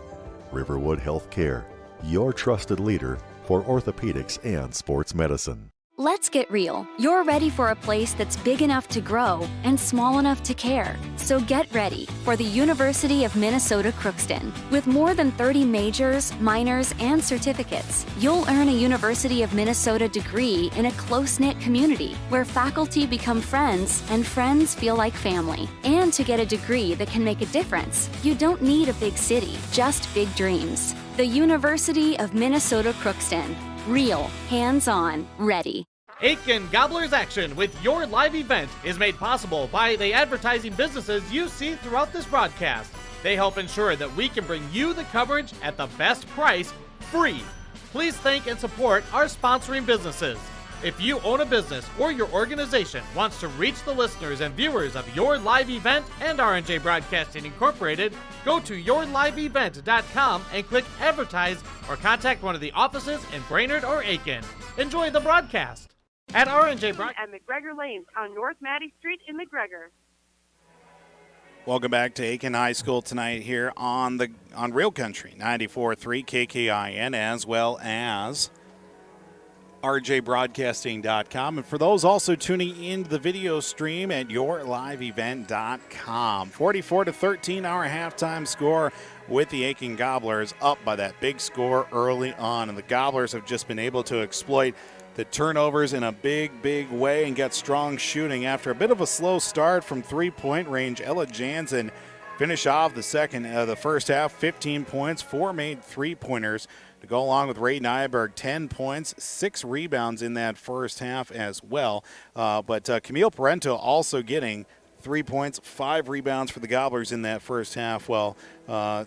Riverwood Healthcare, your trusted leader for orthopedics and sports medicine. Let's get real. You're ready for a place that's big enough to grow and small enough to care. So get ready for the University of Minnesota Crookston. With more than 30 majors, minors, and certificates, you'll earn a University of Minnesota degree in a close-knit community where faculty become friends and friends feel like family. And to get a degree that can make a difference, you don't need a big city, just big dreams. The University of Minnesota Crookston. Real, hands-on, ready. Aitkin Gobblers Action with your live event is made possible by the advertising businesses you see throughout this broadcast. They help ensure that we can bring you the coverage at the best price, free. Please thank and support our sponsoring businesses. If you own a business or your organization wants to reach the listeners and viewers of your live event and R&J Broadcasting Incorporated, go to yourliveevent.com and click Advertise or contact one of the offices in Brainerd or Aitkin. Enjoy the broadcast. At R&J At McGregor Lane on North Maddie Street in McGregor. Welcome back to Aitkin High School tonight here on Real Country 94.3 KKIN, as well as rjbroadcasting.com. And for those also tuning into the video stream at yourliveevent.com. 44-13 our halftime score with the Aitkin Gobblers up by that big score early on. And the Gobblers have just been able to exploit the turnovers in a big way and get strong shooting. After a bit of a slow start from three-point range, Ella Jansen finished off the first half, 15 points, 4 made three-pointers to go along with Ray Nyberg, 10 points, 6 rebounds in that first half as well. But Camille Parento also getting 3 points, 5 rebounds for the Gobblers in that first half. Well,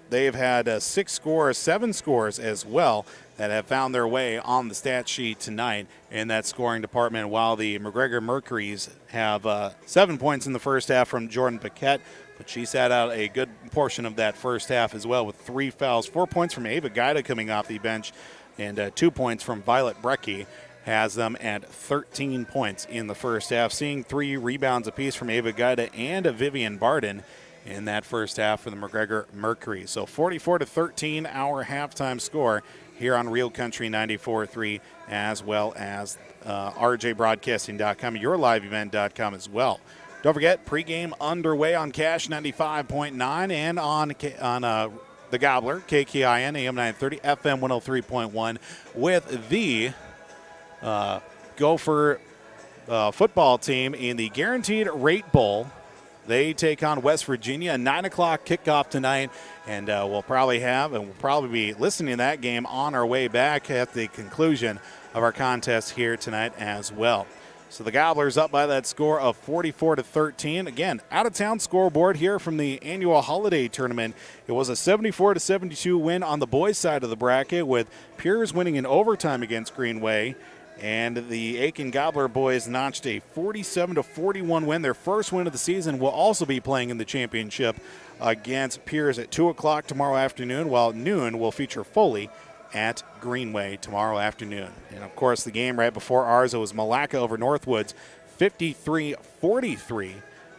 they've had 7 scores as well that have found their way on the stat sheet tonight in that scoring department, while the McGregor Mercuries have 7 points in the first half from Jordan Paquette, but she sat out a good portion of that first half as well with 3 fouls. 4 points from Ava Guida coming off the bench, and 2 points from Violet Brecky has them at 13 points in the first half, seeing 3 rebounds apiece from Ava Guida and Vivian Barden in that first half for the McGregor Mercury. So 44-13 our halftime score here on Real Country 94.3, as well as rjbroadcasting.com, yourliveevent.com as well. Don't forget, pregame underway on Cash 95.9 and on the Gobbler, KKIN, AM 930, FM 103.1, with the Gopher football team in the Guaranteed Rate Bowl. They take on West Virginia, a 9 o'clock kickoff tonight, and we'll probably be listening to that game on our way back at the conclusion of our contest here tonight as well. So the Gobblers up by that score of 44-13. Again, out-of-town scoreboard here from the annual holiday tournament. It was a 74-72 win on the boys' side of the bracket, with Piers winning in overtime against Greenway. And the Aitkin Gobbler boys notched a 47-41 win. Their first win of the season. Will also be playing in the championship against Piers at 2 o'clock tomorrow afternoon, while noon will feature Foley at Greenway tomorrow afternoon. And, of course, the game right before ours, it was Malacca over Northwoods, 53-43.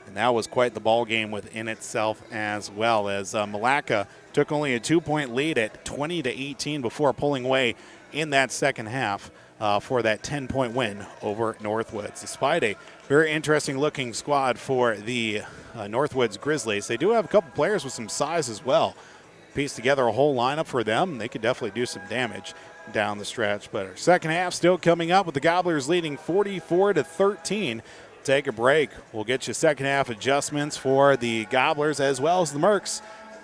And that was quite the ball game within itself, as well as Malacca took only a 2-point lead at 20-18 before pulling away in that second half for that 10-point win over Northwoods. Despite a very interesting-looking squad for the Northwoods Grizzlies, they do have a couple players with some size as well. Piece together a whole lineup for them. They could definitely do some damage down the stretch. But our second half still coming up with the Gobblers leading 44-13. Take a break. We'll get you second half adjustments for the Gobblers as well as the Mercs.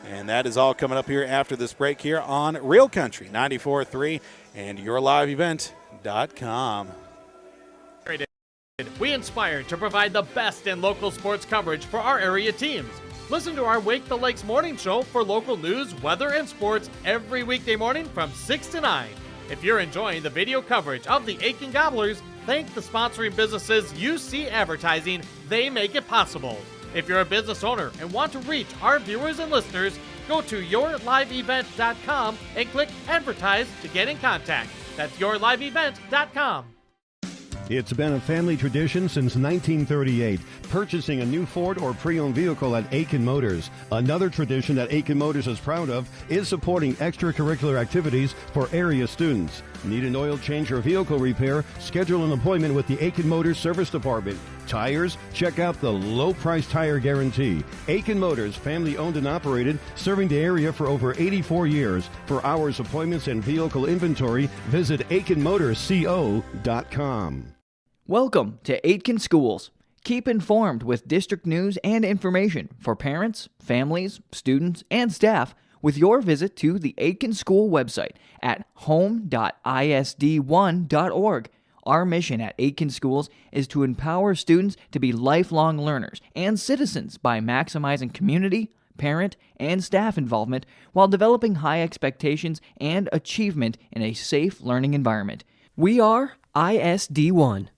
And that is all coming up here after this break here on Real Country 94.3 and yourliveevent.com. We inspire to provide the best in local sports coverage for our area teams. Listen to our Wake the Lakes morning show for local news, weather, and sports every weekday morning from 6 to 9. If you're enjoying the video coverage of the Aitkin Gobblers, thank the sponsoring businesses you see advertising. They make it possible. If you're a business owner and want to reach our viewers and listeners, go to yourliveevent.com and click Advertise to get in contact. That's yourliveevent.com. It's been a family tradition since 1938, purchasing a new Ford or pre-owned vehicle at Aitkin Motors. Another tradition that Aitkin Motors is proud of is supporting extracurricular activities for area students. Need an oil change or vehicle repair? Schedule an appointment with the Aitkin Motors Service Department. Tires? Check out the low price tire guarantee. Aitkin Motors, family owned and operated, serving the area for over 84 years. For hours, appointments, and vehicle inventory, visit AitkinMotorsCO.com. Welcome to Aitkin Schools. Keep informed with district news and information for parents, families, students, and staff with your visit to the Aitkin School website at home.isd1.org. Our mission at Aitkin Schools is to empower students to be lifelong learners and citizens by maximizing community, parent, and staff involvement while developing high expectations and achievement in a safe learning environment. We are ISD1.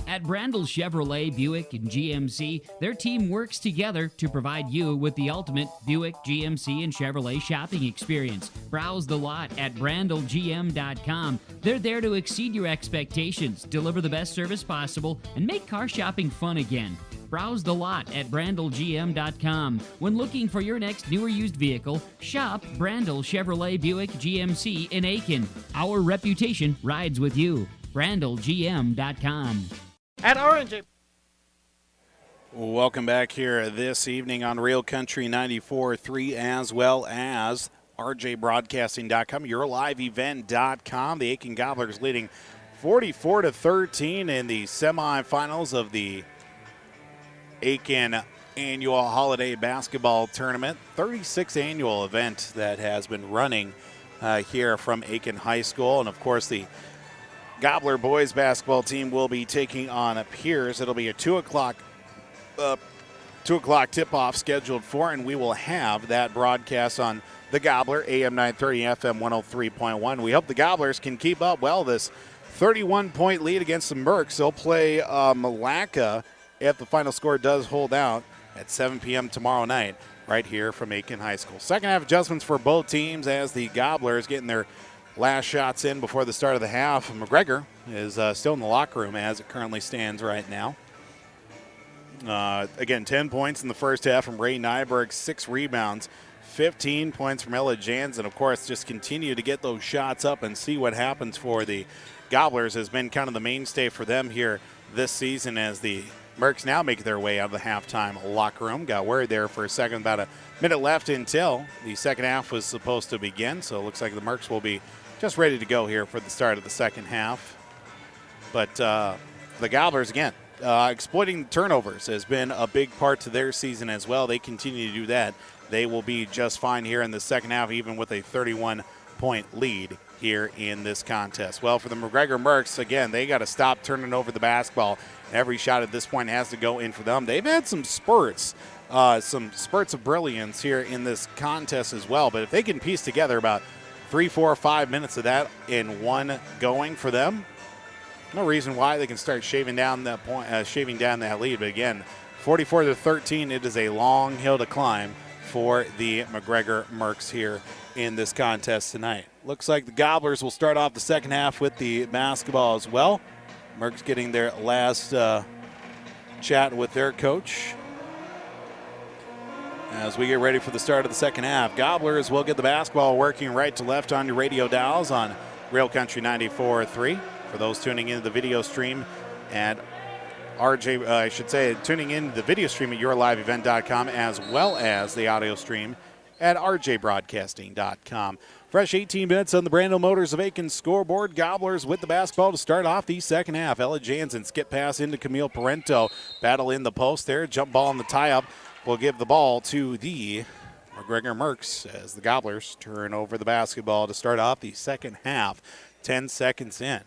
At Brandel Chevrolet, Buick, and GMC, their team works together to provide you with the ultimate Buick, GMC, and Chevrolet shopping experience. Browse the lot at brandelgm.com. They're there to exceed your expectations, deliver the best service possible, and make car shopping fun again. Browse the lot at brandelgm.com. When looking for your next new or used vehicle, shop Brandel Chevrolet, Buick, GMC in Aitkin. Our reputation rides with you. brandelgm.com. At RNJ. Welcome back here this evening on Real Country 94.3 as well as rjbroadcasting.com, yourliveevent.com. The Aitkin Gobblers leading 44-13 in the semifinals of the Aitkin annual holiday basketball tournament. 36th annual event that has been running here from Aitkin High School. And, of course, the Gobbler boys basketball team will be taking on Pierce. It'll be a 2 o'clock tip-off scheduled for, and we will have that broadcast on the Gobbler, AM 930, FM 103.1. We hope the Gobblers can keep up well this 31-point lead against the Mercs. They'll play Malacca if the final score does hold out at 7 p.m. tomorrow night right here from Aitkin High School. Second half adjustments for both teams as the Gobblers getting their last shots in before the start of the half. McGregor is still in the locker room as it currently stands right now. Again, 10 points in the first half from Ray Nyberg, 6 rebounds, 15 points from Ella Jansen. Of course, just continue to get those shots up and see what happens for the Gobblers has been kind of the mainstay for them here this season as the Mercs now make their way out of the halftime locker room. Got worried there for a second, about a minute left until the second half was supposed to begin. So it looks like the Mercs will be just ready to go here for the start of the second half. But the Gobblers, again, exploiting turnovers has been a big part to their season as well. They continue to do that. They will be just fine here in the second half, even with a 31-point lead here in this contest. Well, for the McGregor Mercs, again, they got to stop turning over the basketball. Every shot at this point has to go in for them. They've had some spurts of brilliance here in this contest as well. But if they can piece together about 3, 4, 5 minutes of that in one going for them, no reason why they can start shaving down that lead. But again, 44-13, it is a long hill to climb for the McGregor Mercs here in this contest tonight. Looks like the Gobblers will start off the second half with the basketball as well. Mercs getting their last chat with their coach as we get ready for the start of the second half. Gobblers will get the basketball working right to left on your radio dials on Real Country 94.3. For those tuning into the video stream at tuning in the video stream at yourliveevent.com as well as the audio stream at rjbroadcasting.com. Fresh 18 minutes on the Brandel Motors of Aitkin scoreboard. Gobblers with the basketball to start off the second half. Ella Jansen skip pass into Camille Parento. Battle in the post there. Jump ball in the tie-up. Will give the ball to the McGregor Mercs as the Gobblers turn over the basketball to start off the second half. 10 seconds in.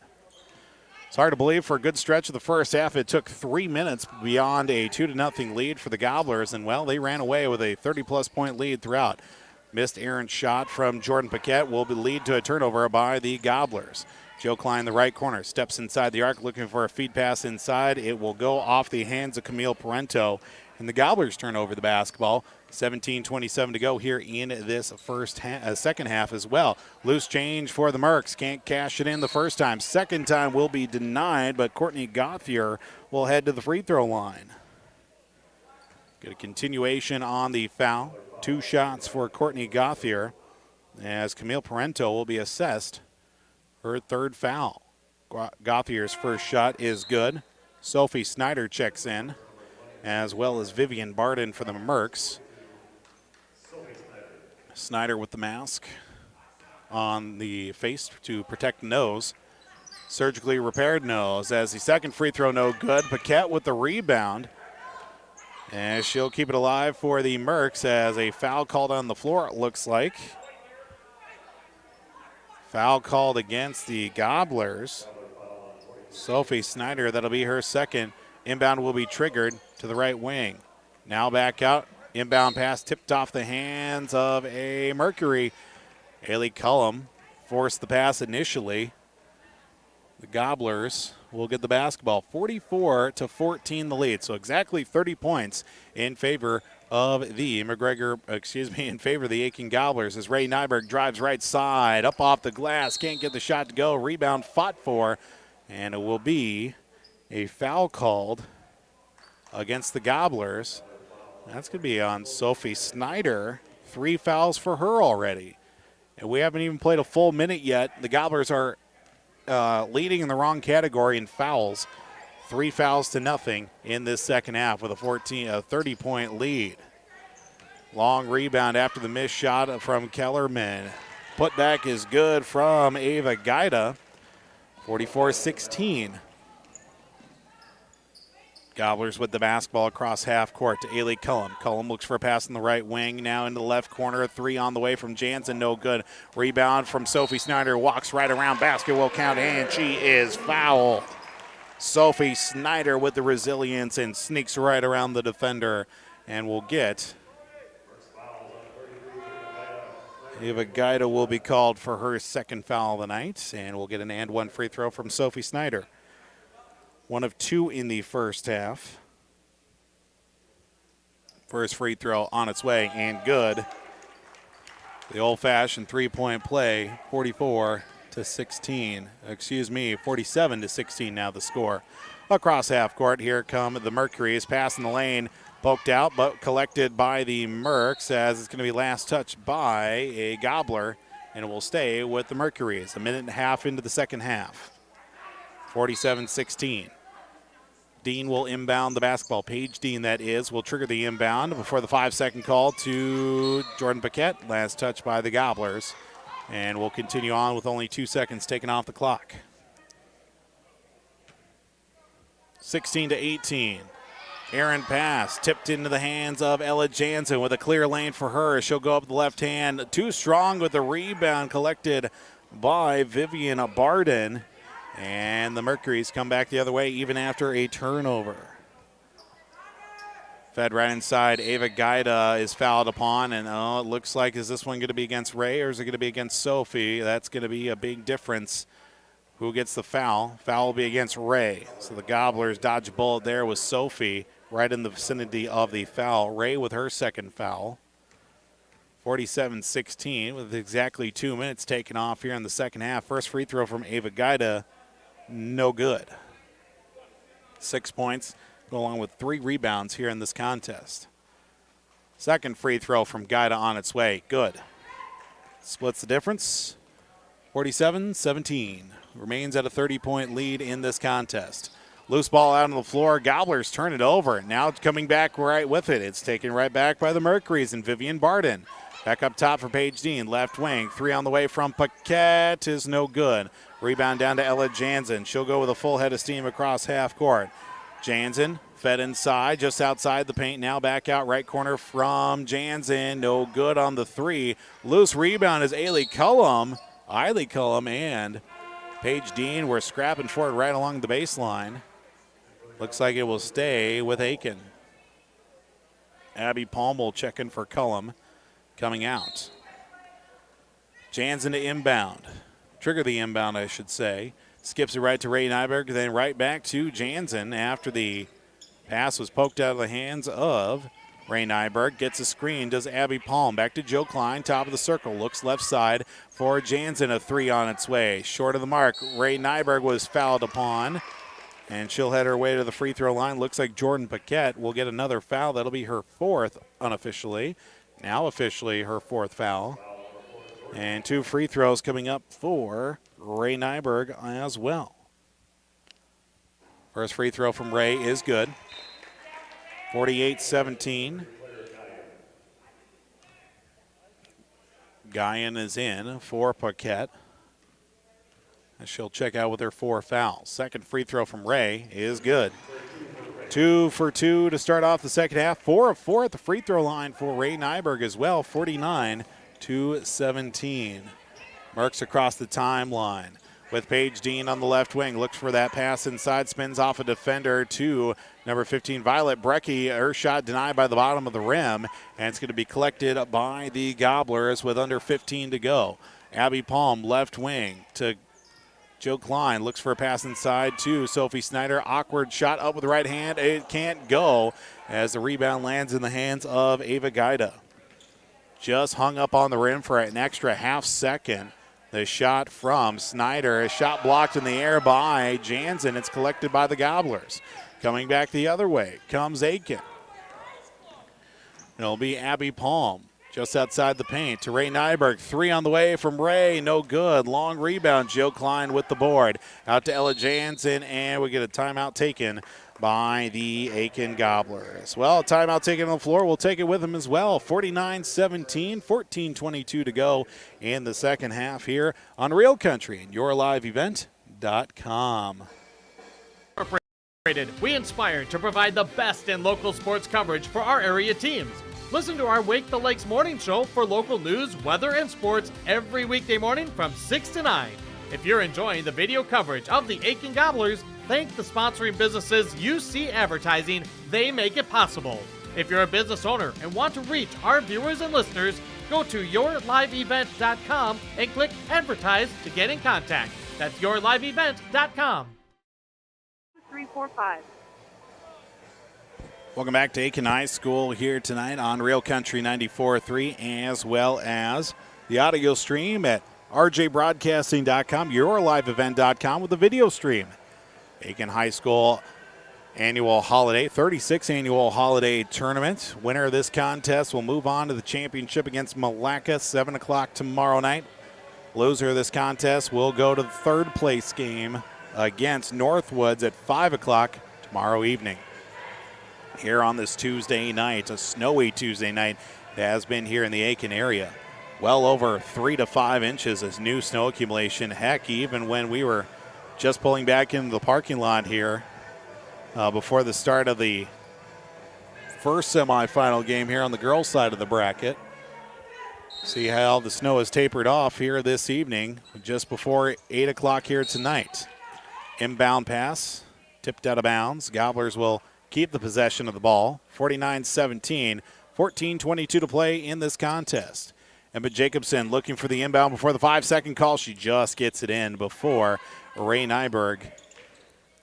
It's hard to believe for a good stretch of the first half. It took 3 minutes beyond a 2-0 lead for the Gobblers, and, well, they ran away with a 30-plus point lead throughout. Missed errant shot from Jordan Paquette will lead to a turnover by the Gobblers. Joe Klein, the right corner, steps inside the arc looking for a feed pass inside. It will go off the hands of Camille Parento, and the Gobblers turn over the basketball. 17:27 to go here in this second half as well. Loose change for the Mercs. Can't cash it in the first time. Second time will be denied, but Courtney Gauthier will head to the free throw line. Get a continuation on the foul. 2 shots for Courtney Gauthier as Camille Parento will be assessed her 3rd foul. Gauthier's first shot is good. Sophie Snyder checks in, as well as Vivian Barden for the Mercs. Snyder with the mask on the face to protect the nose. Surgically repaired nose as the second free throw no good. Paquette with the rebound. And she'll keep it alive for the Mercs as a foul called on the floor, it looks like. Foul called against the Gobblers. Sophie Snyder, that'll be her second. Inbound will be triggered to the right wing. Now back out. Inbound pass tipped off the hands of a Mercury. Haley Cullum forced the pass initially. The Gobblers will get the basketball. 44-14 the lead. So exactly 30 points in favor of the in favor of the Aitkin Gobblers as Ray Nyberg drives right side, up off the glass, can't get the shot to go. Rebound fought for, and it will be a foul called against the Gobblers. That's going to be on Sophie Snyder. 3 fouls for her already. And we haven't even played a full minute yet. The Gobblers are leading in the wrong category in fouls. 3 fouls to nothing in this second half with a 30-point lead. Long rebound after the missed shot from Kellerman. Putback is good from Ava Gaida. 44-16. Gobblers with the basketball across half court to Ailey Cullum. Cullum looks for a pass in the right wing. Now into the left corner. 3 on the way from Jansen. No good. Rebound from Sophie Snyder. Walks right around. Basket will count, and she is fouled. Sophie Snyder with the resilience and sneaks right around the defender and will get. Ava Gaida will be called for her second foul of the night, and we'll get an and 1 free throw from Sophie Snyder. 1 of 2 in the first half. First free throw on its way and good. The old-fashioned 3-point play, 47-16 now the score. Across half court, here come the Mercury's. Pass in the lane, poked out, but collected by the Mercs as it's going to be last touched by a Gobbler, and it will stay with the Mercury's. A minute and a half into the second half. 47-16. Dean will inbound the basketball. Paige Dean, that is, will trigger the inbound before the 5-second call to Jordan Paquette. Last touch by the Gobblers. And we'll continue on with only 2 seconds taken off the clock. 16-18. Aaron pass tipped into the hands of Ella Jansen with a clear lane for her. She'll go up the left hand. Too strong with the rebound collected by Vivian Barden. And the Mercury's come back the other way even after a turnover. Fed right inside. Ava Gaida is fouled upon, and it looks like, is this one going to be against Ray or is it going to be against Sophie? That's going to be a big difference. Who gets the foul? Foul will be against Ray. So the Gobblers dodge a bullet there with Sophie right in the vicinity of the foul. Ray with her second foul. 47-16 with exactly 2 minutes taken off here in the second half. First free throw from Ava Gaida, no good. 6 points, go along with 3 rebounds here in this contest. Second free throw from Gaida on its way, good. Splits the difference, 47-17. Remains at a 30-point lead in this contest. Loose ball out on the floor. Gobblers turn it over. Now it's coming back right with it. It's taken right back by the Mercury's and Vivian Barden. Back up top for Paige Dean. Left wing. 3 on the way from Paquette is no good. Rebound down to Ella Jansen. She'll go with a full head of steam across half court. Jansen fed inside, just outside the paint. Now back out right corner from Jansen. No good on the 3. Loose rebound is Ailey Cullum. And Paige Dean were scrapping for it right along the baseline. Looks like it will stay with Aitkin. Abby Palmel checking for Cullum coming out. Jansen to inbound. trigger the inbound, I should say. Skips it right to Ray Nyberg, then right back to Jansen after the pass was poked out of the hands of Ray Nyberg. Gets a screen, does Abby Palm. Back to Joe Klein, top of the circle. Looks left side for Jansen. A three on its way. Short of the mark. Ray Nyberg was fouled upon, and she'll head her way to the free throw line. Looks like Jordan Paquette will get another foul. That'll be her fourth unofficially. Now officially her fourth foul. And 2 free throws coming up for Ray Nyberg as well. First free throw from Ray is good. 48-17. Guyan is in for Paquette. And she'll check out with her 4 fouls. Second free throw from Ray is good. 2 for 2 to start off the second half. 4 of 4 at the free throw line for Ray Nyberg as well. 49-17. Merckx across the timeline with Paige Dean on the left wing. Looks for that pass inside, spins off a defender to number 15, Violet Brecky. Her shot denied by the bottom of the rim, and it's going to be collected by the Gobblers with under 15 to go. Abby Palm, left wing to Joe Klein. Looks for a pass inside to Sophie Snyder. Awkward shot up with the right hand. It can't go as the rebound lands in the hands of Ava Gaida. Just hung up on the rim for an extra half second. The shot from Snyder, a shot blocked in the air by Jansen. It's collected by the Gobblers. Coming back the other way comes Aitkin. It'll be Abby Palm just outside the paint to Ray Nyberg. 3 on the way from Ray, no good. Long rebound, Joe Klein with the board. Out to Ella Jansen, and we get a timeout taken by the Aitkin Gobblers. Well, timeout taken on the floor. We'll take it with them as well. 49-17, 14:22 to go in the second half here on Real Country and YourLiveEvent.com. We inspire to provide the best in local sports coverage for our area teams. Listen to our Wake the Lakes morning show for local news, weather, and sports every weekday morning from 6 to 9. If you're enjoying the video coverage of the Aitkin Gobblers, thank the sponsoring businesses you see advertising. They make it possible. If you're a business owner and want to reach our viewers and listeners, go to YourLiveEvent.com and click Advertise to get in contact. That's YourLiveEvent.com. 345. Welcome back to Aitkin High School here tonight on Real Country 94.3, as well as the audio stream at rjbroadcasting.com, YourLiveEvent.com with the video stream. Aitkin High School annual holiday, 36th annual holiday tournament. Winner of this contest will move on to the championship against Malacca, 7 o'clock tomorrow night. Loser of this contest will go to the third place game against Northwoods at 5 o'clock tomorrow evening. Here on this Tuesday night, a snowy Tuesday night that has been here in the Aitkin area. Well over 3 to 5 inches as new snow accumulation. Heck, even when we were just pulling back into the parking lot here before the start of the first semifinal game here on the girls' side of the bracket. See how the snow has tapered off here this evening just before 8 o'clock here tonight. Inbound pass, tipped out of bounds. Gobblers will keep the possession of the ball. 49-17, 14:22 to play in this contest. Emma Jacobson looking for the inbound before the 5-second call. She just gets it in before Ray Nyberg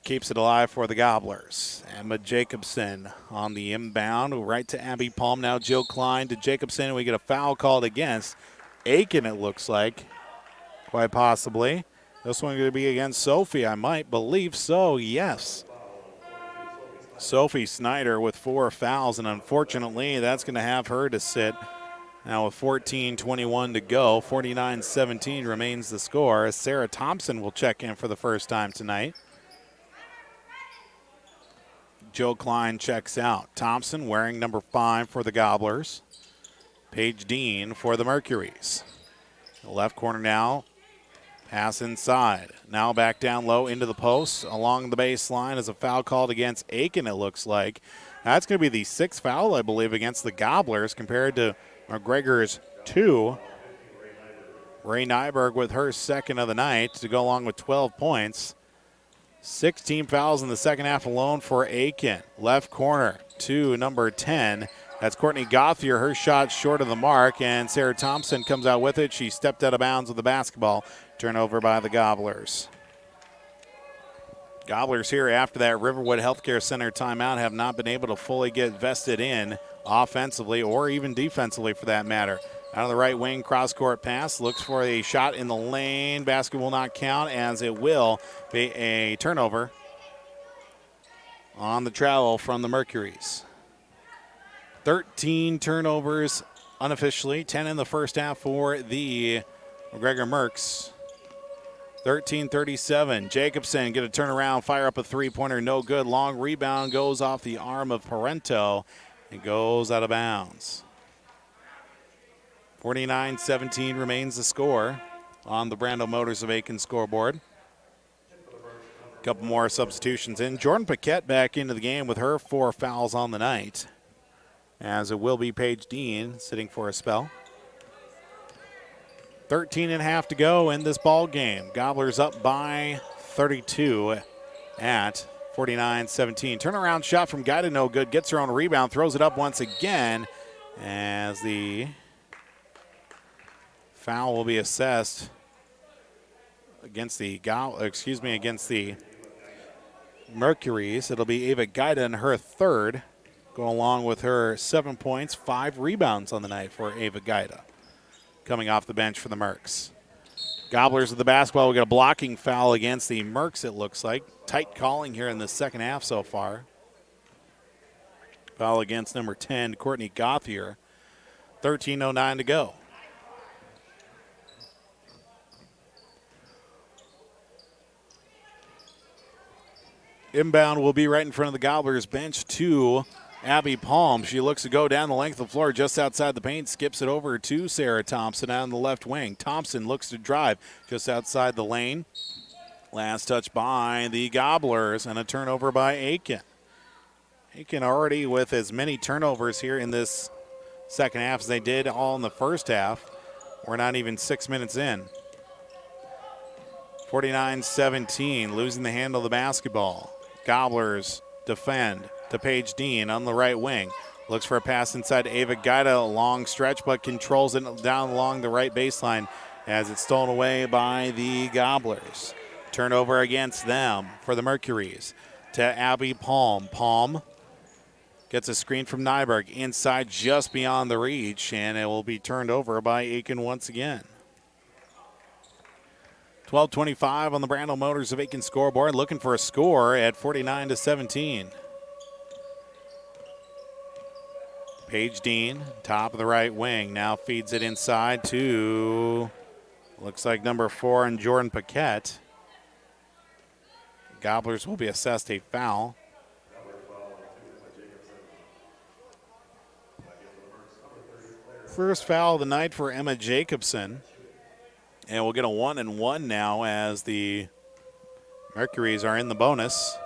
keeps it alive for the Gobblers. Emma Jacobson on the inbound, right to Abby Palm. Now Jill Klein to Jacobson, and we get a foul called against Aitkin, it looks like, quite possibly. This one going to be against Sophie, I might believe so, yes. Sophie Snyder with 4 fouls, and unfortunately that's going to have her to sit. Now with 14:21 to go, 49-17 remains the score as Sarah Thompson will check in for the first time tonight. Joe Klein checks out. Thompson wearing number 5 for the Gobblers. Paige Dean for the Mercuries. The left corner now. Pass inside. Now back down low into the post. Along the baseline is a foul called against Aitkin, it looks like. That's going to be the 6th foul, I believe, against the Gobblers compared to McGregor's 2. Ray Nyberg with her second of the night to go along with 12 points. 16 fouls in the second half alone for Aitkin. Left corner to number 10, That's Courtney Gothier. Her shot short of the mark, and Sarah Thompson comes out with it. She stepped out of bounds with the basketball. Turnover by the Gobblers. Gobblers here after that Riverwood Healthcare Center timeout have not been able to fully get vested in offensively or even defensively for that matter. Out of the right wing, cross-court pass. Looks for a shot in the lane. Basket will not count, as it will be a turnover on the travel from the Mercuries. 13 turnovers unofficially, 10 in the first half for the McGregor Mercs. 13-37. Jacobson get a turnaround, fire up a three-pointer, no good. Long rebound goes off the arm of Parento and goes out of bounds. 49-17 remains the score on the Brando Motors of Aitkin scoreboard. A couple more substitutions in. Jordan Paquette back into the game with her 4 fouls on the night, as it will be Paige Dean sitting for a spell. 13 and a half to go in this ball game. Gobblers up by 32 at 49-17. Turnaround shot from Guida, no good. Gets her own rebound, throws it up once again, as the foul will be assessed against the against the Mercuries. It'll be Ava Guida in her third, going along with her 7 points, 5 rebounds on the night for Ava Guida, coming off the bench for the Mercs. Gobblers with the basketball. We got a blocking foul against the Mercs, it looks like. Tight calling here in the second half so far. Foul against number 10, Courtney Gothier. 13:09 to go. Inbound will be right in front of the Gobblers bench to Abby Palm. She looks to go down the length of the floor just outside the paint, skips it over to Sarah Thompson out on the left wing. Thompson looks to drive just outside the lane. Last touch by the Gobblers and a turnover by Aitkin. Aitkin already with as many turnovers here in this second half as they did all in the first half. We're not even 6 minutes in. 49-17, losing the handle of the basketball. Gobblers defend to Paige Dean on the right wing. Looks for a pass inside to Ava Guida, a long stretch, but controls it down along the right baseline as it's stolen away by the Gobblers. Turnover against them for the Mercuries to Abby Palm. Palm gets a screen from Nyberg inside just beyond the reach, and it will be turned over by Aitkin once again. 12:25 on the Brando Motors of Aitkin scoreboard, looking for a score at 49-17. Paige Dean, top of the right wing, now feeds it inside to, looks like number 4 and Jordan Paquette. Gobblers will be assessed a foul. First foul of the night for Emma Jacobson. And we'll get a 1-and-1 now as the Mercuries are in the bonus.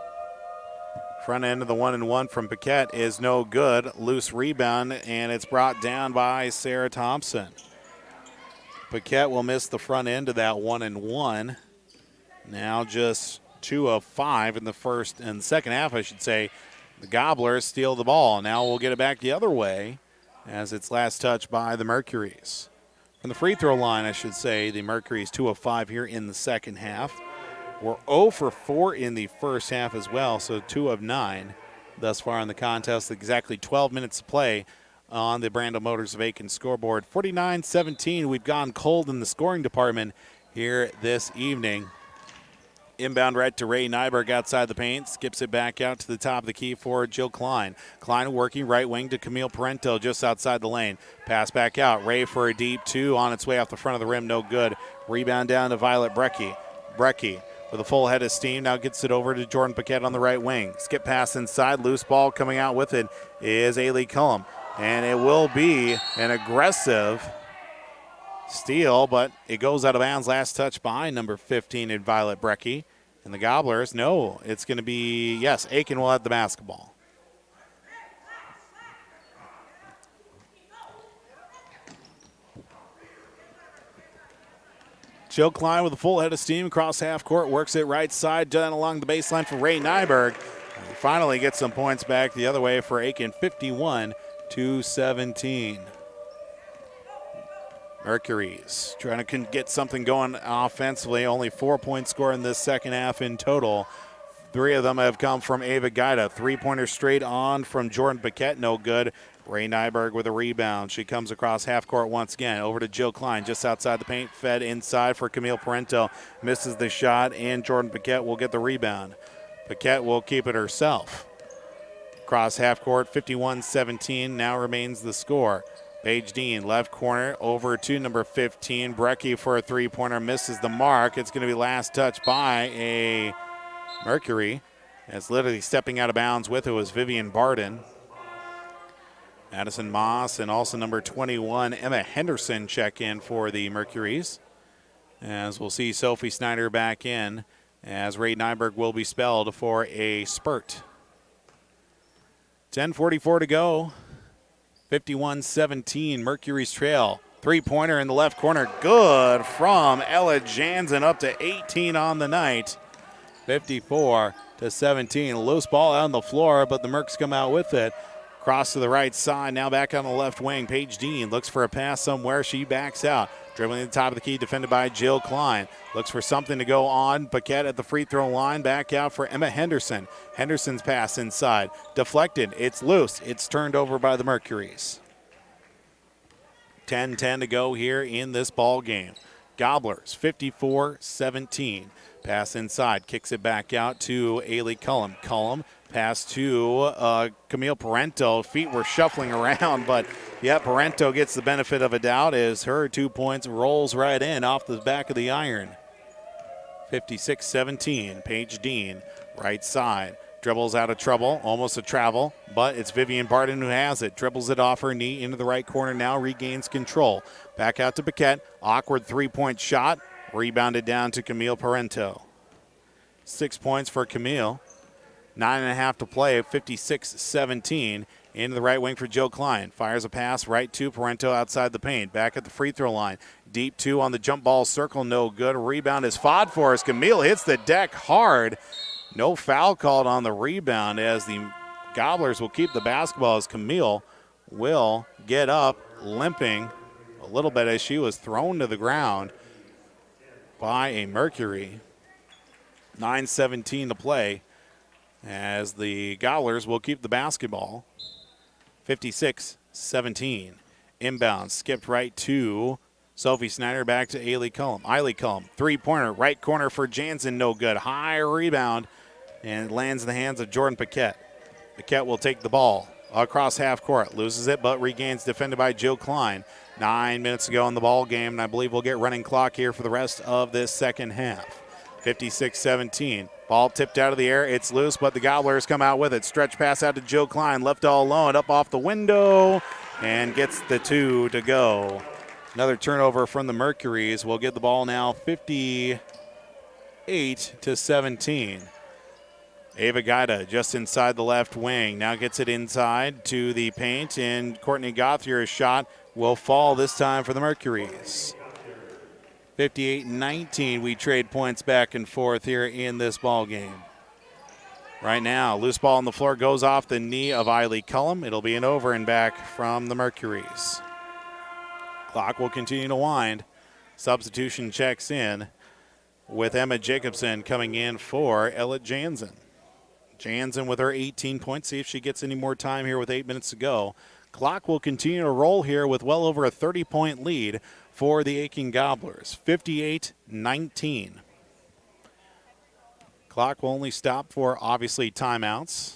Front end of the 1-and-1 from Paquette is no good. Loose rebound, and it's brought down by Sarah Thompson. Paquette will miss the front end of that 1-and-1. Now just 2 of 5 in the second half, I should say. The Gobblers steal the ball. Now we'll get it back the other way as it's last touch by the Mercuries. From the free throw line, I should say, the Mercury's 2 of 5 here in the second half. We're 0 for 4 in the first half as well, so 2 of 9 thus far in the contest. Exactly 12 minutes to play on the Brando Motors of Aitkin scoreboard. 49-17, we've gone cold in the scoring department here this evening. Inbound right to Ray Nyberg outside the paint. Skips it back out to the top of the key for Jill Klein. Klein working right wing to Camille Parento just outside the lane. Pass back out. Ray for a deep 2 on its way off the front of the rim. No good. Rebound down to Violet Brecky. Brecky with a full head of steam now gets it over to Jordan Paquette on the right wing. Skip pass inside. Loose ball coming out with it is Ailey Cullum. And it will be an aggressive steal, but it goes out of bounds. Last touch by number 15 in Violet Brecky. And the Gobblers, no, it's going to be, yes, Aitkin will have the basketball. Jill Klein with a full head of steam across half court, works it right side, down along the baseline for Ray Nyberg. He finally gets some points back the other way for Aitkin, 22-17. Mercury's trying to get something going offensively. Only 4-point score in this second half in total. 3 of them have come from Ava Gaida. 3-pointer straight on from Jordan Paquette, no good. Ray Nyberg with a rebound. She comes across half court once again. Over to Jill Klein, just outside the paint. Fed inside for Camille Parento. Misses the shot, and Jordan Paquette will get the rebound. Paquette will keep it herself. Across half court, 51-17 now remains the score. Paige Dean, left corner, over to number 15. Brecky for a 3-pointer, misses the mark. It's going to be last touch by a Mercury. It's literally stepping out of bounds with it was Vivian Barden. Madison Moss and also number 21, Emma Henderson, check in for the Mercuries. As we'll see Sophie Snyder back in, as Ray Nyberg will be spelled for a spurt. 10:44 to go. 51-17, Mercury's trail. 3-pointer in the left corner, good from Ella Jansen, up to 18 on the night. 54-17, loose ball out on the floor, but the Mercs come out with it. Cross to the right side, now back on the left wing. Paige Dean looks for a pass somewhere. She backs out. Dribbling to the top of the key, defended by Jill Klein. Looks for something to go on. Paquette at the free throw line. Back out for Emma Henderson. Henderson's pass inside. Deflected. It's loose. It's turned over by the Mercuries. 10-10 to go here in this ball game. Gobblers, 54-17. Pass inside. Kicks it back out to Ailey Cullum. Cullum. Pass to Camille Parento. Feet were shuffling around, but yeah, Parento gets the benefit of a doubt as her 2 points rolls right in off the back of the iron. 56-17. Paige Dean, right side. Dribbles out of trouble, almost a travel, but it's Vivian Barden who has it. Dribbles it off her knee into the right corner now, regains control. Back out to Paquette. Awkward 3-point shot. Rebounded down to Camille Parento. 6 points for Camille. 9.5 to play, 56-17. Into the right wing for Jill Klein. Fires a pass right to Parento outside the paint. Back at the free throw line. Deep 2 on the jump ball circle, no good. Rebound is fought for as Camille hits the deck hard. No foul called on the rebound as the Gobblers will keep the basketball as Camille will get up limping a little bit as she was thrown to the ground by a Mercury. 9:17 to play as the Gobblers will keep the basketball. 56-17. Inbound, skipped right to Sophie Snyder, back to Ailey Cullum. 3-pointer, right corner for Jansen, no good. High rebound, and it lands in the hands of Jordan Paquette. Paquette will take the ball across half court, loses it, but regains, defended by Jill Klein. 9 minutes to go in the ball game, and I believe we'll get running clock here for the rest of this second half. 56-17. Ball tipped out of the air. It's loose, but the Gobblers come out with it. Stretch pass out to Jill Klein. Left all alone. Up off the window and gets the 2 to go. Another turnover from the Mercuries. We'll get the ball now 58-17. Ava Gaida just inside the left wing. Now gets it inside to the paint, and Courtney Gauthier's shot will fall this time for the Mercuries. 58-19, we trade points back and forth here in this ball game. Right now, loose ball on the floor goes off the knee of Ailey Cullum. It'll be an over and back from the Mercuries. Clock will continue to wind. Substitution checks in with Emma Jacobson coming in for Ella Jansen. Jansen with her 18 points. See if she gets any more time here with 8 minutes to go. Clock will continue to roll here with well over a 30-point lead for the Aitkin Gobblers. 58-19. Clock will only stop for, obviously, timeouts.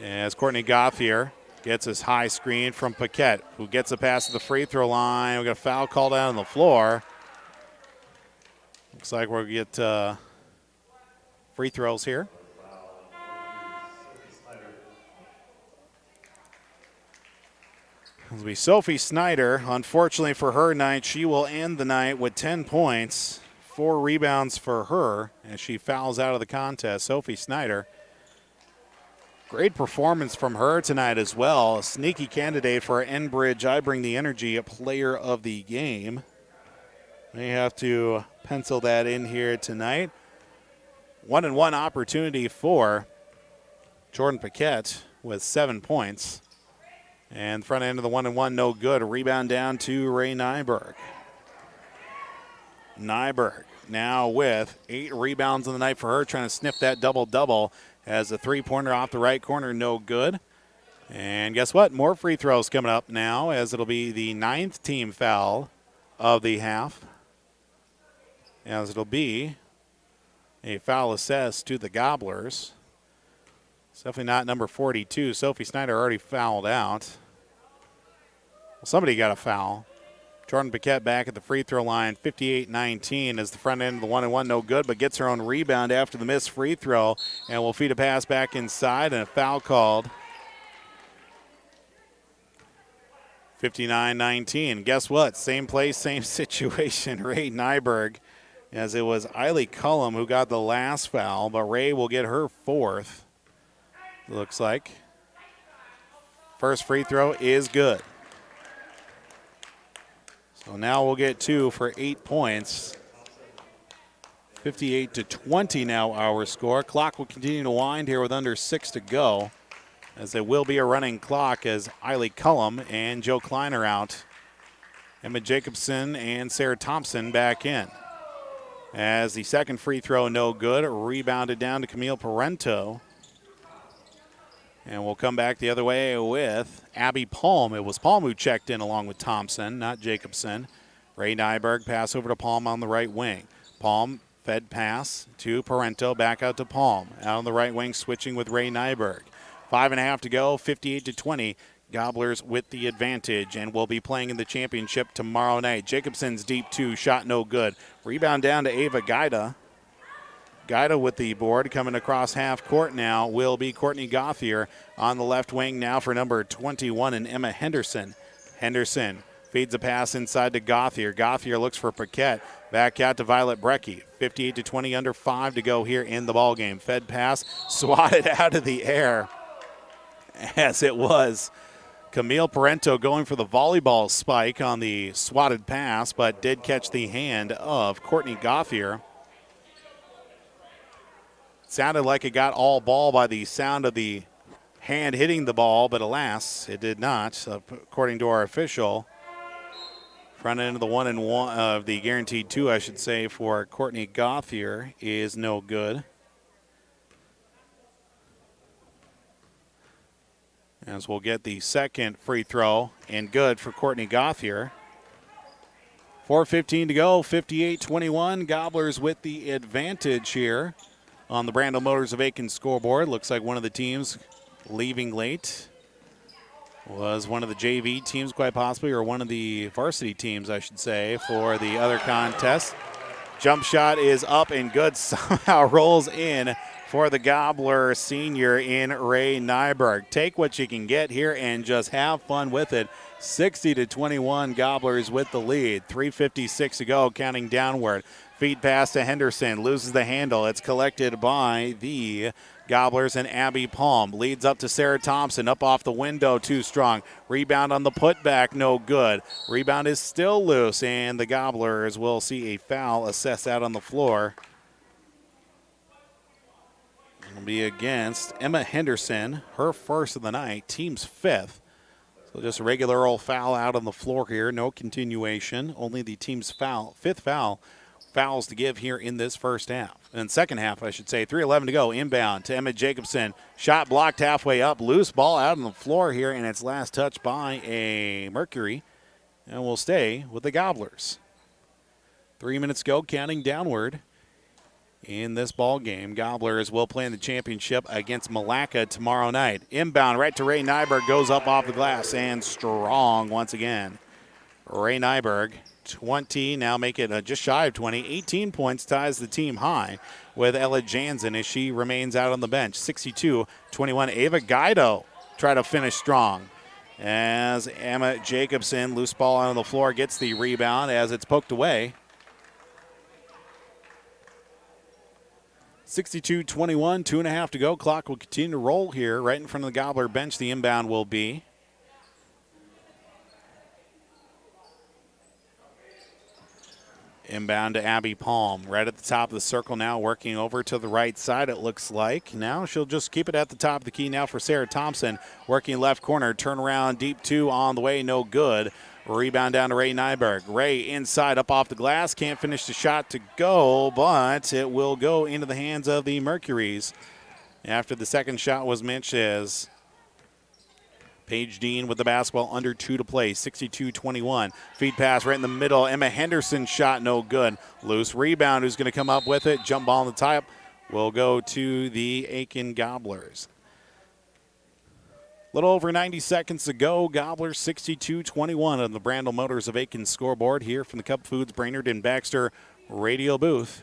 As Courtney Gauthier gets his high screen from Paquette, who gets a pass to the free throw line. We got a foul called out on the floor. Looks like we'll get free throws here. It'll be Sophie Snyder. Unfortunately for her night, she will end the night with 10 points, 4 rebounds for her, as she fouls out of the contest. Sophie Snyder. Great performance from her tonight as well. A sneaky candidate for Enbridge I Bring the Energy Player of the Game. May have to pencil that in here tonight. 1-and-1 opportunity for Jordan Paquette. with 7 points. And front end of the 1-and-1, no good. A rebound down to Ray Nyberg. Nyberg now with 8 rebounds on the night for her, trying to sniff that double-double. Has a three-pointer off the right corner, no good. And guess what? More free throws coming up now, as it'll be the 9th team foul of the half. As it'll be a foul assessed to the Gobblers. It's definitely not number 42. Sophie Snyder already fouled out. Well, somebody got a foul. Jordan Paquette back at the free throw line. 58-19 as the front end of the 1-and-1, no good, but gets her own rebound after the missed free throw, and will feed a pass back inside, and a foul called. 59-19. Guess what? Same place, same situation. Ray Nyberg, as it was Eiley Cullum who got the last foul, but Ray will get her 4th. Looks like. First free throw is good. So now we'll get 2 for 8 points. 58-20 now our score. Clock will continue to wind here with under 6 to go, as it will be a running clock as Eiley Cullum and Joe Klein are out. Emma Jacobson and Sarah Thompson back in. As the second free throw no good, rebounded down to Camille Parento. And we'll come back the other way with Abby Palm. It was Palm who checked in along with Thompson, not Jacobson. Ray Nyberg pass over to Palm on the right wing. Palm fed pass to Parento, back out to Palm. Out on the right wing, switching with Ray Nyberg. 5.5 to go, 58-20. Gobblers with the advantage, and will be playing in the championship tomorrow night. Jacobson's deep 2, shot no good. Rebound down to Ava Gaida. Gaida with the board, coming across half court now will be Courtney Gauthier on the left wing now for number 21 and Emma Henderson. Henderson feeds a pass inside to Gauthier. Gauthier looks for Paquette. Back out to Violet Brecky. 58-20, under 5 to go here in the ballgame. Fed pass, swatted out of the air, as it was Camille Parento going for the volleyball spike on the swatted pass, but did catch the hand of Courtney Gauthier. Sounded like it got all ball by the sound of the hand hitting the ball, but alas, it did not, according to our official. Front end of the 1-and-1 of the guaranteed 2, I should say, for Courtney Gauthier is no good. As we'll get the second free throw, and good for Courtney Gauthier. 4:15 to go, 58-21. Gobblers with the advantage here on the Brandel Motors of Aitkin scoreboard. Looks like one of the teams leaving late was one of the JV teams, quite possibly, or one of the varsity teams, I should say, for the other contest. Jump shot is up and good, somehow rolls in for the Gobbler senior in Ray Nyberg. Take what you can get here and just have fun with it. 60-21, Gobblers with the lead. 3:56 to go, counting downward. Feed pass to Henderson, loses the handle. It's collected by the Gobblers and Abby Palm. Leads up to Sarah Thompson, up off the window, too strong. Rebound on the putback, no good. Rebound is still loose, and the Gobblers will see a foul assessed out on the floor. It'll be against Emma Henderson, her first of the night, team's 5th. So just a regular old foul out on the floor here, no continuation. Only the team's 5th foul. Fouls to give here in this first half. And second half, I should say. 3:11 to go. Inbound to Emma Jacobson. Shot blocked halfway up. Loose ball out on the floor here, and its last touch by a Mercury. And we'll stay with the Gobblers. 3 minutes go, counting downward in this ball game. Gobblers will play in the championship against Malacca tomorrow night. Inbound right to Ray Nyberg. Goes up off the glass and strong once again. Ray Nyberg. 20, now make it just shy of 20. 18 points ties the team high with Ella Jansen as she remains out on the bench. 62-21, Ava Guido try to finish strong. As Emma Jacobson, loose ball on the floor, gets the rebound as it's poked away. 62-21, 2.5 to go. Clock will continue to roll here. Right in front of the Gobbler bench, the inbound will be. Inbound to Abby Palm, right at the top of the circle now, working over to the right side, it looks like. Now she'll just keep it at the top of the key now for Sarah Thompson, working left corner, turn around, deep two on the way, no good. Rebound down to Ray Nyberg. Ray inside, up off the glass, can't finish the shot to go, but it will go into the hands of the Mercuries. After the second shot was missed, as Paige Dean with the basketball, under 2 to play, 62-21. Feed pass right in the middle. Emma Henderson shot no good. Loose rebound, who's going to come up with it. Jump ball in the tie-up will go to the Aitkin Gobblers. Little over 90 seconds to go. Gobblers 62-21 on the Brandel Motors of Aitkin scoreboard here from the Cup Foods Brainerd and Baxter radio booth.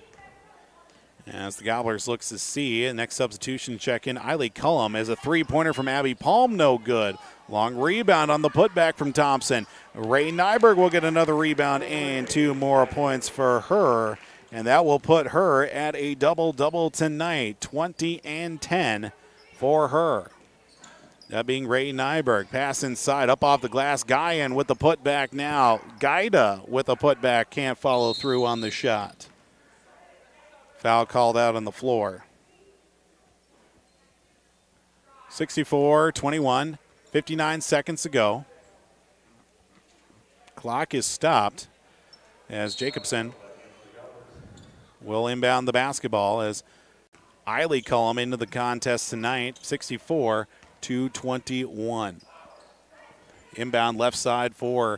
As the Gobblers looks to see, next substitution check in, Eiley Cullum as a three-pointer from Abby Palm, no good. Long rebound on the putback from Thompson. Ray Nyberg will get another rebound and 2 more points for her, and that will put her at a double-double tonight, 20 and 10 for her. That being Ray Nyberg. Pass inside, up off the glass. Guyan with the putback now. Gaida with a putback, can't follow through on the shot. Foul called out on the floor. 64-21, 59 seconds to go. Clock is stopped as Jacobson will inbound the basketball as Eiley Cullum into the contest tonight, 64-21. Inbound left side for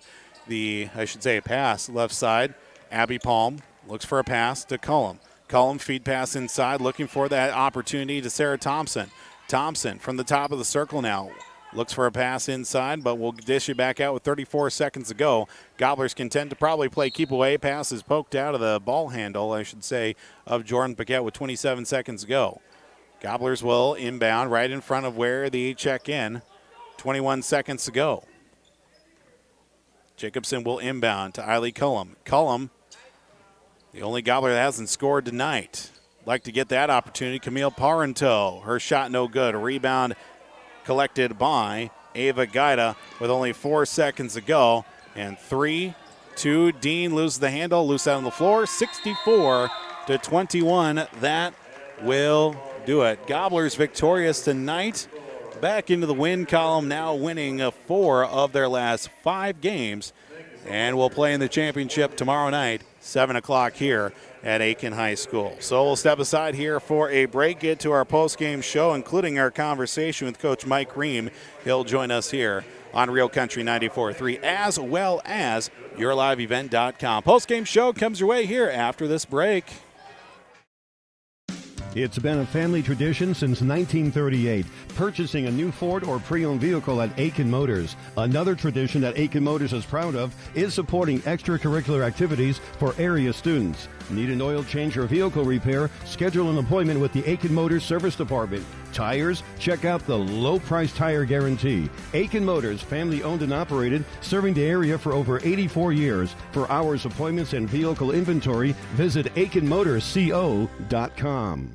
pass left side. Abby Palm looks for a pass to Cullum. Cullum feed pass inside, looking for that opportunity to Sarah Thompson. Thompson from the top of the circle now. Looks for a pass inside, but will dish it back out with 34 seconds to go. Gobblers contend to probably play keep away. Pass is poked out of the ball handle, of Jordan Paquette with 27 seconds to go. Gobblers will inbound right in front of where they check in. 21 seconds to go. Jacobson will inbound to Eiley Cullum. Cullum, the only Gobbler that hasn't scored tonight. Like to get that opportunity. Camille Parenteau, her shot no good. A rebound collected by Ava Gaida with only 4 seconds to go. And 3-2, Dean loses the handle, loose out on the floor. 64-21, that will do it. Gobblers victorious tonight. Back into the win column, now winning 4 of their last 5 games. And we'll play in the championship tomorrow night, 7 o'clock here at Aitkin High School. So we'll step aside here for a break, get to our post-game show, including our conversation with Coach Mike Ream. He'll join us here on Real Country 94.3, as well as YourLiveEvent.com. Post-game show comes your way here after this break. It's been a family tradition since 1938, purchasing a new Ford or pre-owned vehicle at Aitkin Motors. Another tradition that Aitkin Motors is proud of is supporting extracurricular activities for area students. Need an oil change or vehicle repair? Schedule an appointment with the Aitkin Motors Service Department. Tires? Check out the low price tire guarantee. Aitkin Motors, family owned and operated, serving the area for over 84 years. For hours, appointments, and vehicle inventory, visit AitkinMotorsCO.com.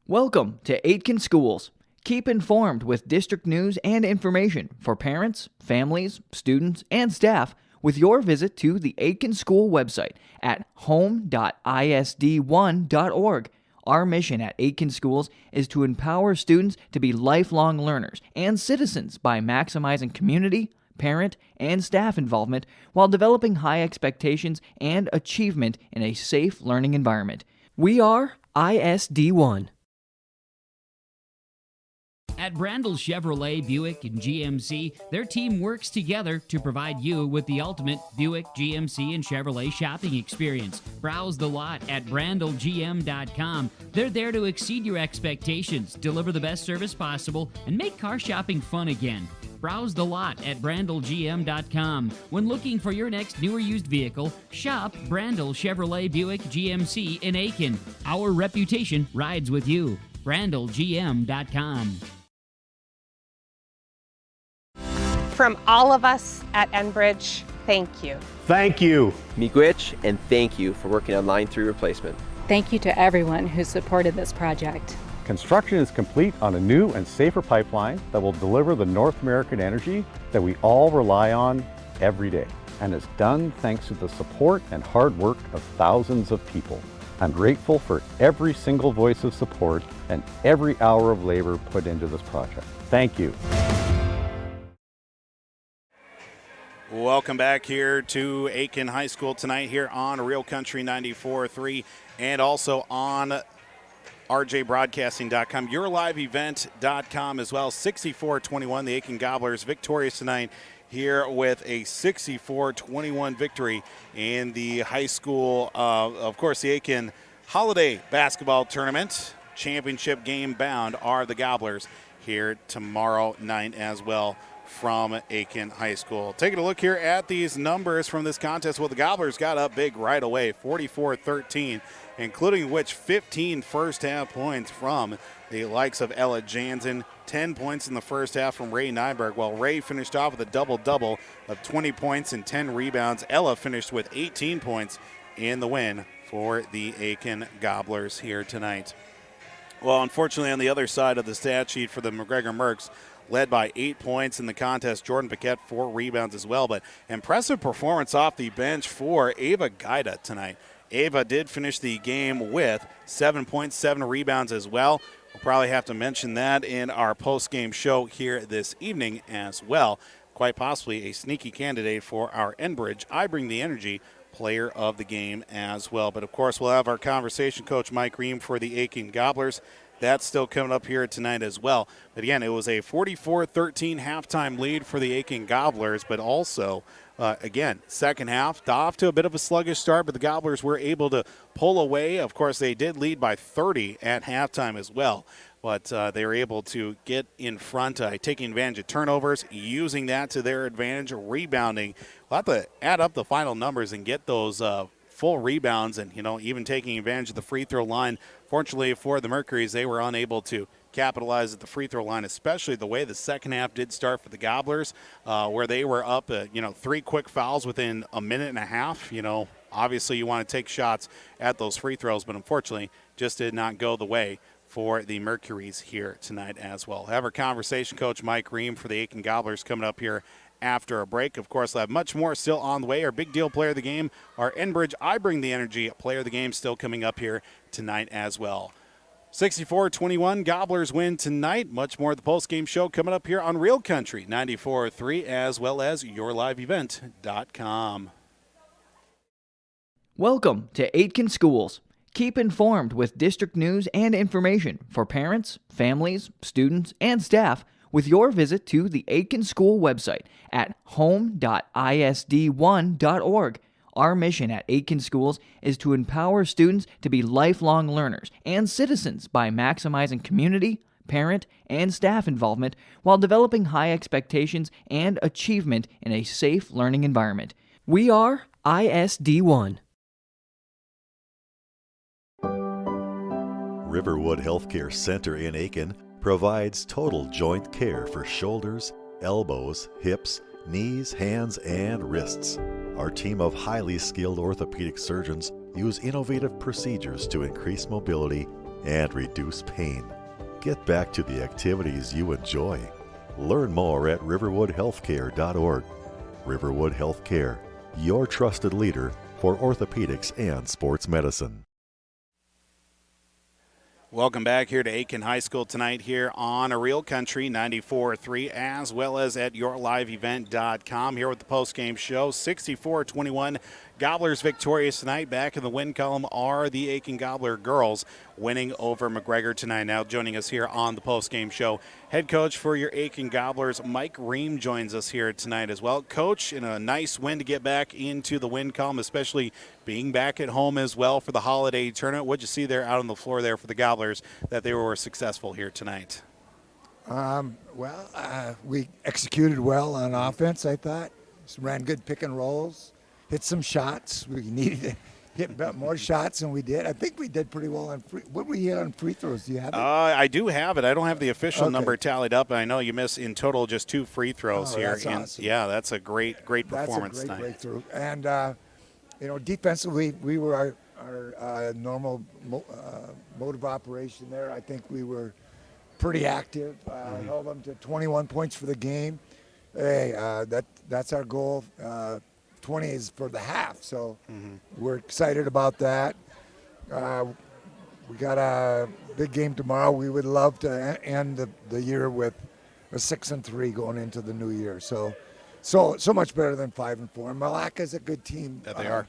Welcome to Aitkin Schools. Keep informed with district news and information for parents, families, students, and staff with your visit to the Aitkin School website at home.isd1.org. Our mission at Aitkin Schools is to empower students to be lifelong learners and citizens by maximizing community, parent, and staff involvement while developing high expectations and achievement in a safe learning environment. We are ISD1. At Brandel Chevrolet, Buick, and GMC, their team works together to provide you with the ultimate Buick, GMC, and Chevrolet shopping experience. Browse the lot at BrandelGM.com. They're there to exceed your expectations, deliver the best service possible, and make car shopping fun again. Browse the lot at BrandelGM.com. When looking for your next new or used vehicle, shop Brandel Chevrolet, Buick, GMC in Aitkin. Our reputation rides with you. BrandelGM.com. From all of us at Enbridge, thank you. Thank you. Miigwech, and thank you for working on Line 3 replacement. Thank you to everyone who supported this project. Construction is complete on a new and safer pipeline that will deliver the North American energy that we all rely on every day. and is done thanks to the support and hard work of thousands of people. I'm grateful for every single voice of support and every hour of labor put into this project. Thank you. Welcome back here to Aitkin High School tonight here on Real Country 94.3 and also on rjbroadcasting.com, yourliveevent.com as well. 64-21, the Aitkin Gobblers victorious tonight here with a 64-21 victory in the high school, of course, the Aitkin Holiday Basketball Tournament. Championship game bound are the Gobblers here tomorrow night as well from Aitkin High School. Taking a look here at these numbers from this contest. Well, the Gobblers got up big right away, 44-13, including which 15 first-half points from the likes of Ella Jansen, 10 points in the first half from Ray Nyberg, while Ray finished off with a double-double of 20 points and 10 rebounds. Ella finished with 18 points in the win for the Aitkin Gobblers here tonight. Well, unfortunately, on the other side of the stat sheet for the McGregor Mercs, led by 8 points in the contest. Jordan Paquette, 4 rebounds as well, but impressive performance off the bench for Ava Gaida tonight. Ava did finish the game with 7 points, 7 rebounds as well. We'll probably have to mention that in our post-game show here this evening as well. Quite possibly a sneaky candidate for our Enbridge I Bring the Energy player of the game as well. But, of course, we'll have our conversation coach, Mike Ream, for the Aitkin Gobblers. That's still coming up here tonight as well. But, again, it was a 44-13 halftime lead for the Aitkin Gobblers, but also, again, second half, off to a bit of a sluggish start, but the Gobblers were able to pull away. Of course, they did lead by 30 at halftime as well, but they were able to get in front, taking advantage of turnovers, using that to their advantage, rebounding. We'll have to add up the final numbers and get those full rebounds and, even taking advantage of the free throw line. Fortunately for the Mercuries, they were unable to capitalize at the free throw line, especially the way the second half did start for the Gobblers, where they were up, 3 quick fouls within a minute and a half. Obviously you want to take shots at those free throws, but unfortunately just did not go the way for the Mercuries here tonight as well. Have our conversation coach, Mike Ream, for the Aitkin Gobblers coming up here after a break. Of course, we'll have much more still on the way. Our big deal player of the game, our Enbridge I Bring the Energy player of the game, still coming up here tonight as well. 64-21, Gobblers win tonight. Much more of the post-game show coming up here on Real Country 94.3 as well as yourliveevent.com. Welcome to Aitkin Schools. Keep informed with district news and information for parents, families, students, and staff with your visit to the Aitkin School website at home.isd1.org. Our mission at Aitkin Schools is to empower students to be lifelong learners and citizens by maximizing community, parent, and staff involvement while developing high expectations and achievement in a safe learning environment. We are ISD1. Riverwood Healthcare Center in Aitkin provides total joint care for shoulders, elbows, hips, knees, hands, and wrists. Our team of highly skilled orthopedic surgeons use innovative procedures to increase mobility and reduce pain. Get back to the activities you enjoy. Learn more at riverwoodhealthcare.org. Riverwood Healthcare, your trusted leader for orthopedics and sports medicine. Welcome back here to Aitkin High School tonight here on a Real Country 94.3 as well as at yourliveevent.com. Here with the postgame show, 64-21. Gobblers victorious tonight. Back in the win column are the Aitkin Gobbler girls winning over McGregor tonight. Now joining us here on the postgame show, head coach for your Aitkin Gobblers, Mike Ream, joins us here tonight as well. Coach, in a nice win to get back into the win column, especially being back at home as well for the holiday tournament. What'd you see there out on the floor there for the Gobblers that they were successful here tonight? We executed well on offense, I thought. Just ran good pick and rolls. Hit some shots. We needed to hit more shots than we did. I think we did pretty well on what did we hit on free throws? Do you have it? I do have it. I don't have the official number tallied up. I know you missed in total just 2 free throws here. That's awesome. Yeah, that's a great performance tonight. That's a great breakthrough. And defensively, we were our normal mode of operation there. I think we were pretty active. Held them to 21 points for the game. Hey, that's our goal. 20 is for the half. So we're excited about that. We got a big game tomorrow. We would love to end the year with a 6-3 going into the new year. So much better than 5-4. And Malacca's a good team. That they are.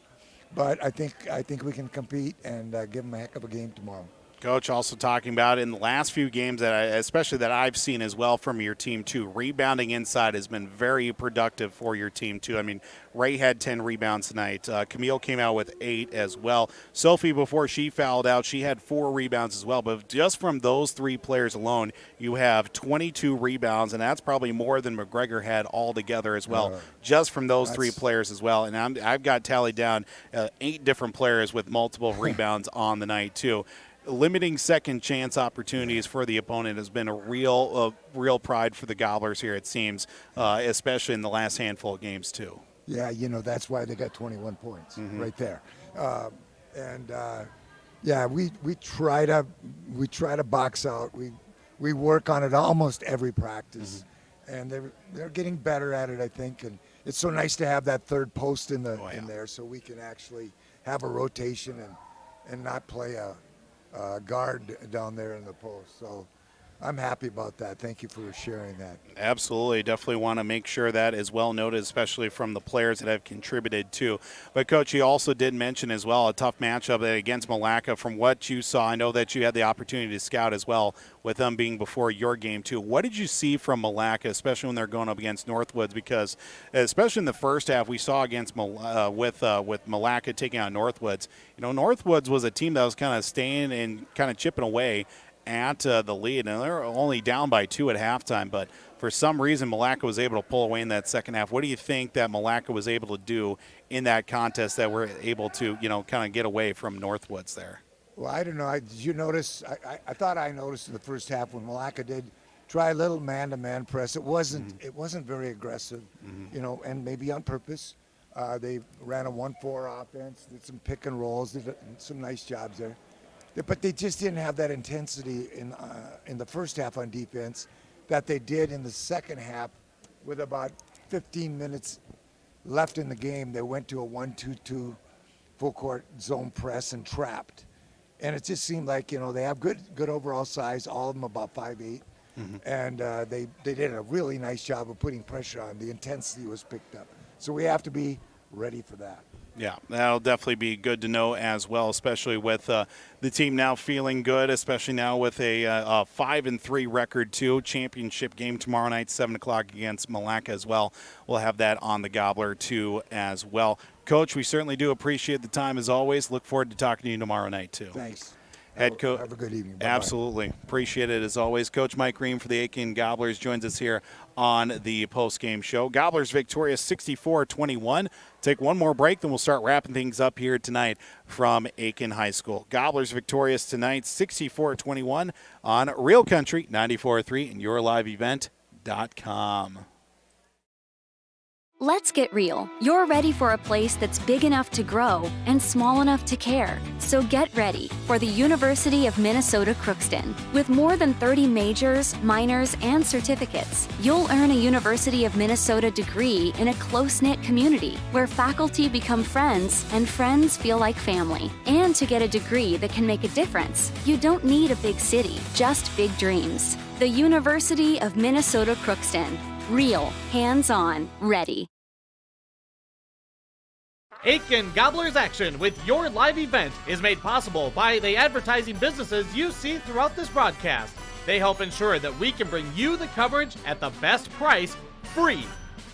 But I think we can compete and give them a heck of a game tomorrow. Coach also talking about in the last few games especially that I've seen as well from your team too, rebounding inside has been very productive for your team too. I mean, Ray had 10 rebounds tonight. Camille came out with 8 as well. Sophie, before she fouled out, she had 4 rebounds as well. But just from those 3 players alone, you have 22 rebounds, and that's probably more than McGregor had altogether as well, just from those 3 players as well. And I've got tallied down 8 different players with multiple rebounds on the night too. Limiting second chance opportunities for the opponent has been a real pride for the Gobblers here, it seems, especially in the last handful of games too. Yeah, that's why they got 21 points right there. We try to box out. We work on it almost every practice, and they're getting better at it, I think. And it's so nice to have that third post in there, so we can actually have a rotation and not play a guard down there in the post. So I'm happy about that. Thank you for sharing that. Absolutely. Definitely want to make sure that is well noted, especially from the players that have contributed too. But, Coach, you also did mention as well a tough matchup against Malacca. From what you saw, I know that you had the opportunity to scout as well with them being before your game too. What did you see from Malacca, especially when they're going up against Northwoods? Because especially in the first half, we saw against with Malacca taking out Northwoods. Northwoods was a team that was kind of staying and kind of chipping away at the lead, and they're only down by 2 at halftime, but for some reason Malacca was able to pull away in that second half. What do you think that Malacca was able to do in that contest that we're able to, kind of get away from Northwoods there? Well, I don't know. Did you notice? I thought I noticed in the first half when Malacca did try a little man-to-man press. It wasn't very aggressive, and maybe on purpose. They ran a 1-4 offense, did some pick and rolls, did some nice jobs there. But they just didn't have that intensity in the first half on defense that they did in the second half. With about 15 minutes left in the game, they went to a 1-2-2 full court zone press and trapped. And it just seemed like, they have good overall size, all of them about 5'8". And they did a really nice job of putting pressure on. The intensity was picked up. So we have to be ready for that. Yeah, that'll definitely be good to know as well, especially with the team now feeling good, especially now with a 5-3 record too. Championship game tomorrow night, 7 o'clock against Malacca as well. We'll have that on the Gobbler too as well. Coach, we certainly do appreciate the time as always. Look forward to talking to you tomorrow night too. Thanks. Head coach. Have a good evening. Bye-bye. Absolutely. Appreciate it as always. Coach Mike Ream for the Aitkin Gobblers joins us here on the post-game show. Gobblers victorious 64-21. Take one more break, then we'll start wrapping things up here tonight from Aitkin High School. Gobblers victorious tonight 64-21 on Real Country 94.3 and yourliveevent.com. Let's get real. You're ready for a place that's big enough to grow and small enough to care. So get ready for the University of Minnesota Crookston. With more than 30 majors, minors, and certificates, you'll earn a University of Minnesota degree in a close-knit community where faculty become friends and friends feel like family. And to get a degree that can make a difference, you don't need a big city, just big dreams. The University of Minnesota Crookston. Real, hands-on, ready. Aitkin Gobblers Action with your live event is made possible by the advertising businesses you see throughout this broadcast. They help ensure that we can bring you the coverage at the best price, free.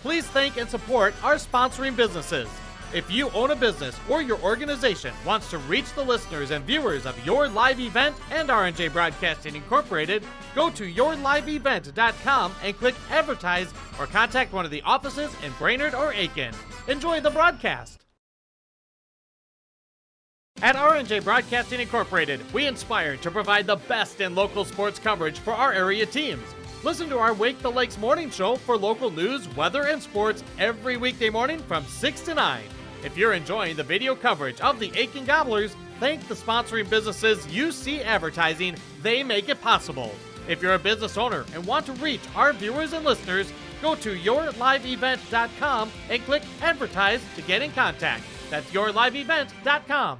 Please thank and support our sponsoring businesses. If you own a business or your organization wants to reach the listeners and viewers of your live event and R&J Broadcasting Incorporated, go to yourliveevent.com and click Advertise or contact one of the offices in Brainerd or Aitkin. Enjoy the broadcast. At R&J Broadcasting Incorporated, we inspire to provide the best in local sports coverage for our area teams. Listen to our Wake the Lakes morning show for local news, weather, and sports every weekday morning from 6 to 9. If you're enjoying the video coverage of the Aitkin Gobblers, thank the sponsoring businesses UC Advertising. They make it possible. If you're a business owner and want to reach our viewers and listeners, Go to yourliveevent.com and click Advertise to get in contact. That's yourliveevent.com.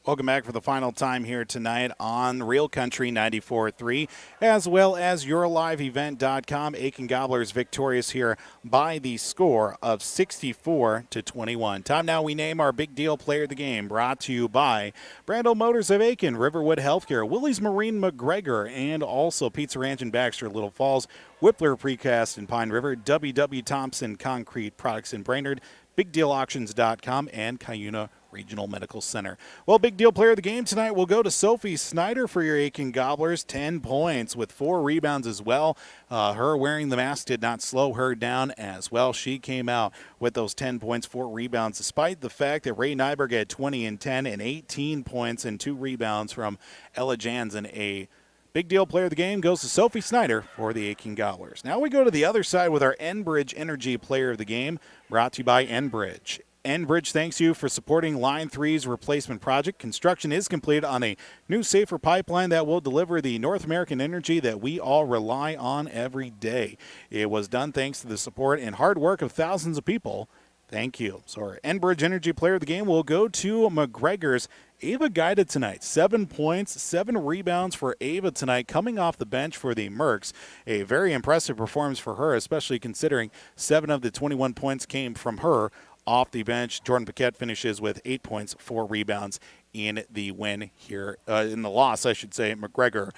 Welcome back for the final time here tonight on Real Country 94.3, as well as yourliveevent.com. Aitkin Gobblers victorious here by the score of 64-21. Time now we name our big deal player of the game, brought to you by Brandel Motors of Aitkin, Riverwood Healthcare, Willie's Marine McGregor, and also Pizza Ranch in Baxter, Little Falls, Whippler Precast in Pine River, W.W. Thompson Concrete Products in Brainerd, BigDealAuctions.com, and Cuyuna Regional Medical Center. Well, big deal player of the game tonight will go to Sophie Snyder for your Aitkin Gobblers. 10 points with 4 rebounds as well. Her wearing the mask did not slow her down as well. She came out with those 10 points, 4 rebounds, despite the fact that Ray Nyberg had 20 and 10 and 18 points and 2 rebounds from Ella Jansen. A big deal player of the game goes to Sophie Snyder for the Aitkin Gobblers. Now we go to the other side with our Enbridge Energy player of the game, brought to you by Enbridge. Enbridge thanks you for supporting Line 3's replacement project. Construction is completed on a new, safer pipeline that will deliver the North American energy that we all rely on every day. It was done thanks to the support and hard work of thousands of people. Thank you. So our Enbridge Energy player of the game will go to McGregor's Ava Guided tonight. 7 points, 7 rebounds for Ava tonight, coming off the bench for the Mercs. A very impressive performance for her, especially considering 7 of the 21 points came from her off the bench. Jordan Paquette finishes with 8 points, 4 rebounds in the win here, in the loss, I should say, McGregor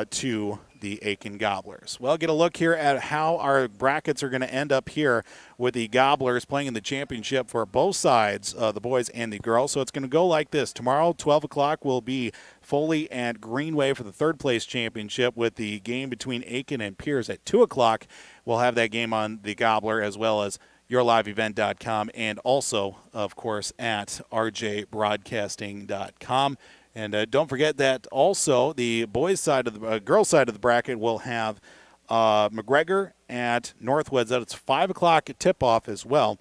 to the Aitkin Gobblers. Well, get a look here at how our brackets are going to end up here with the Gobblers playing in the championship for both sides, the boys and the girls. So it's going to go like this. Tomorrow, 12 o'clock, will be Foley and Greenway for the third place championship, with the game between Aitkin and Pierce at 2 o'clock. We'll have that game on the Gobbler as well as yourliveevent.com, and also, of course, at rjbroadcasting.com. And don't forget that also the boys' side of the girls' side of the bracket will have McGregor at Northwoods. That's 5 o'clock tip-off as well.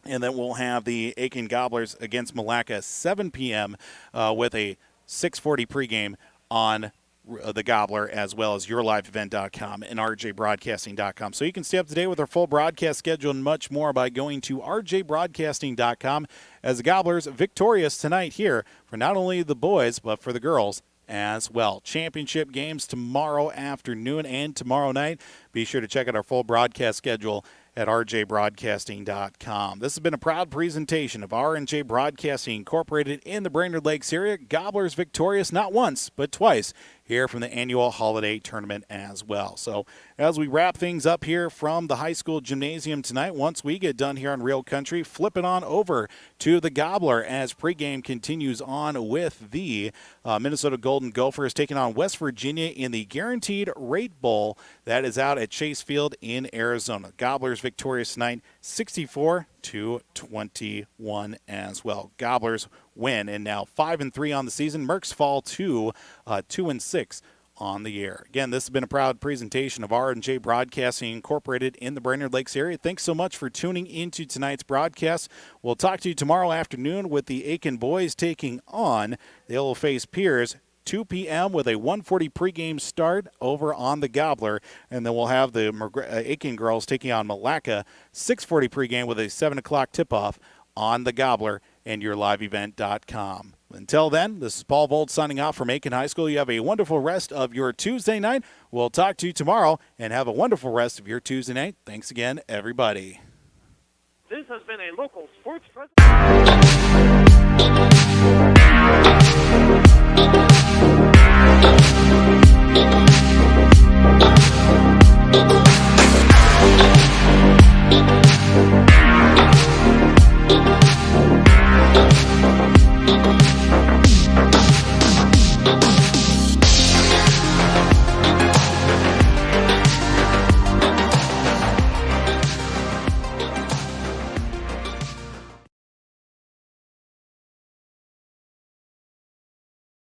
And then we'll have the Aitkin Gobblers against Malacca 7 p.m. With a 6:40 pregame on the Gobbler, as well as yourliveevent.com and rjbroadcasting.com. So you can stay up to date with our full broadcast schedule and much more by going to rjbroadcasting.com, as the Gobblers victorious tonight here for not only the boys but for the girls as well. Championship games tomorrow afternoon and tomorrow night. Be sure to check out our full broadcast schedule at rjbroadcasting.com. This has been a proud presentation of R&J Broadcasting Incorporated in the Brainerd Lakes area. Gobblers victorious not once but twice here from the annual holiday tournament as well. So as we wrap things up here from the high school gymnasium tonight, once we get done here on Real Country, flip it on over to the Gobbler as pregame continues on with the Minnesota Golden Gophers taking on West Virginia in the Guaranteed Rate Bowl that is out at Chase Field in Arizona. Gobblers victorious tonight, 64-21 as well. Gobblers win, and now 5-3 on the season. Mercs fall to 2-6 on the year. Again, this has been a proud presentation of R&J Broadcasting Incorporated in the Brainerd Lakes area. Thanks so much for tuning into tonight's broadcast. We'll talk to you tomorrow afternoon with the Aitkin boys taking on, they'll face Piers 2 p.m. with a 1:40 pregame start over on the Gobbler, and then we'll have the Aitkin girls taking on Malacca 6:40 pregame with a 7 o'clock tip-off on the Gobbler and yourliveevent.com. Until then, this is Paul Vold signing off from Aitkin High School. You have a wonderful rest of your Tuesday night. We'll talk to you tomorrow, and have a wonderful rest of your Tuesday night. Thanks again, everybody. This has been a local sports presentation.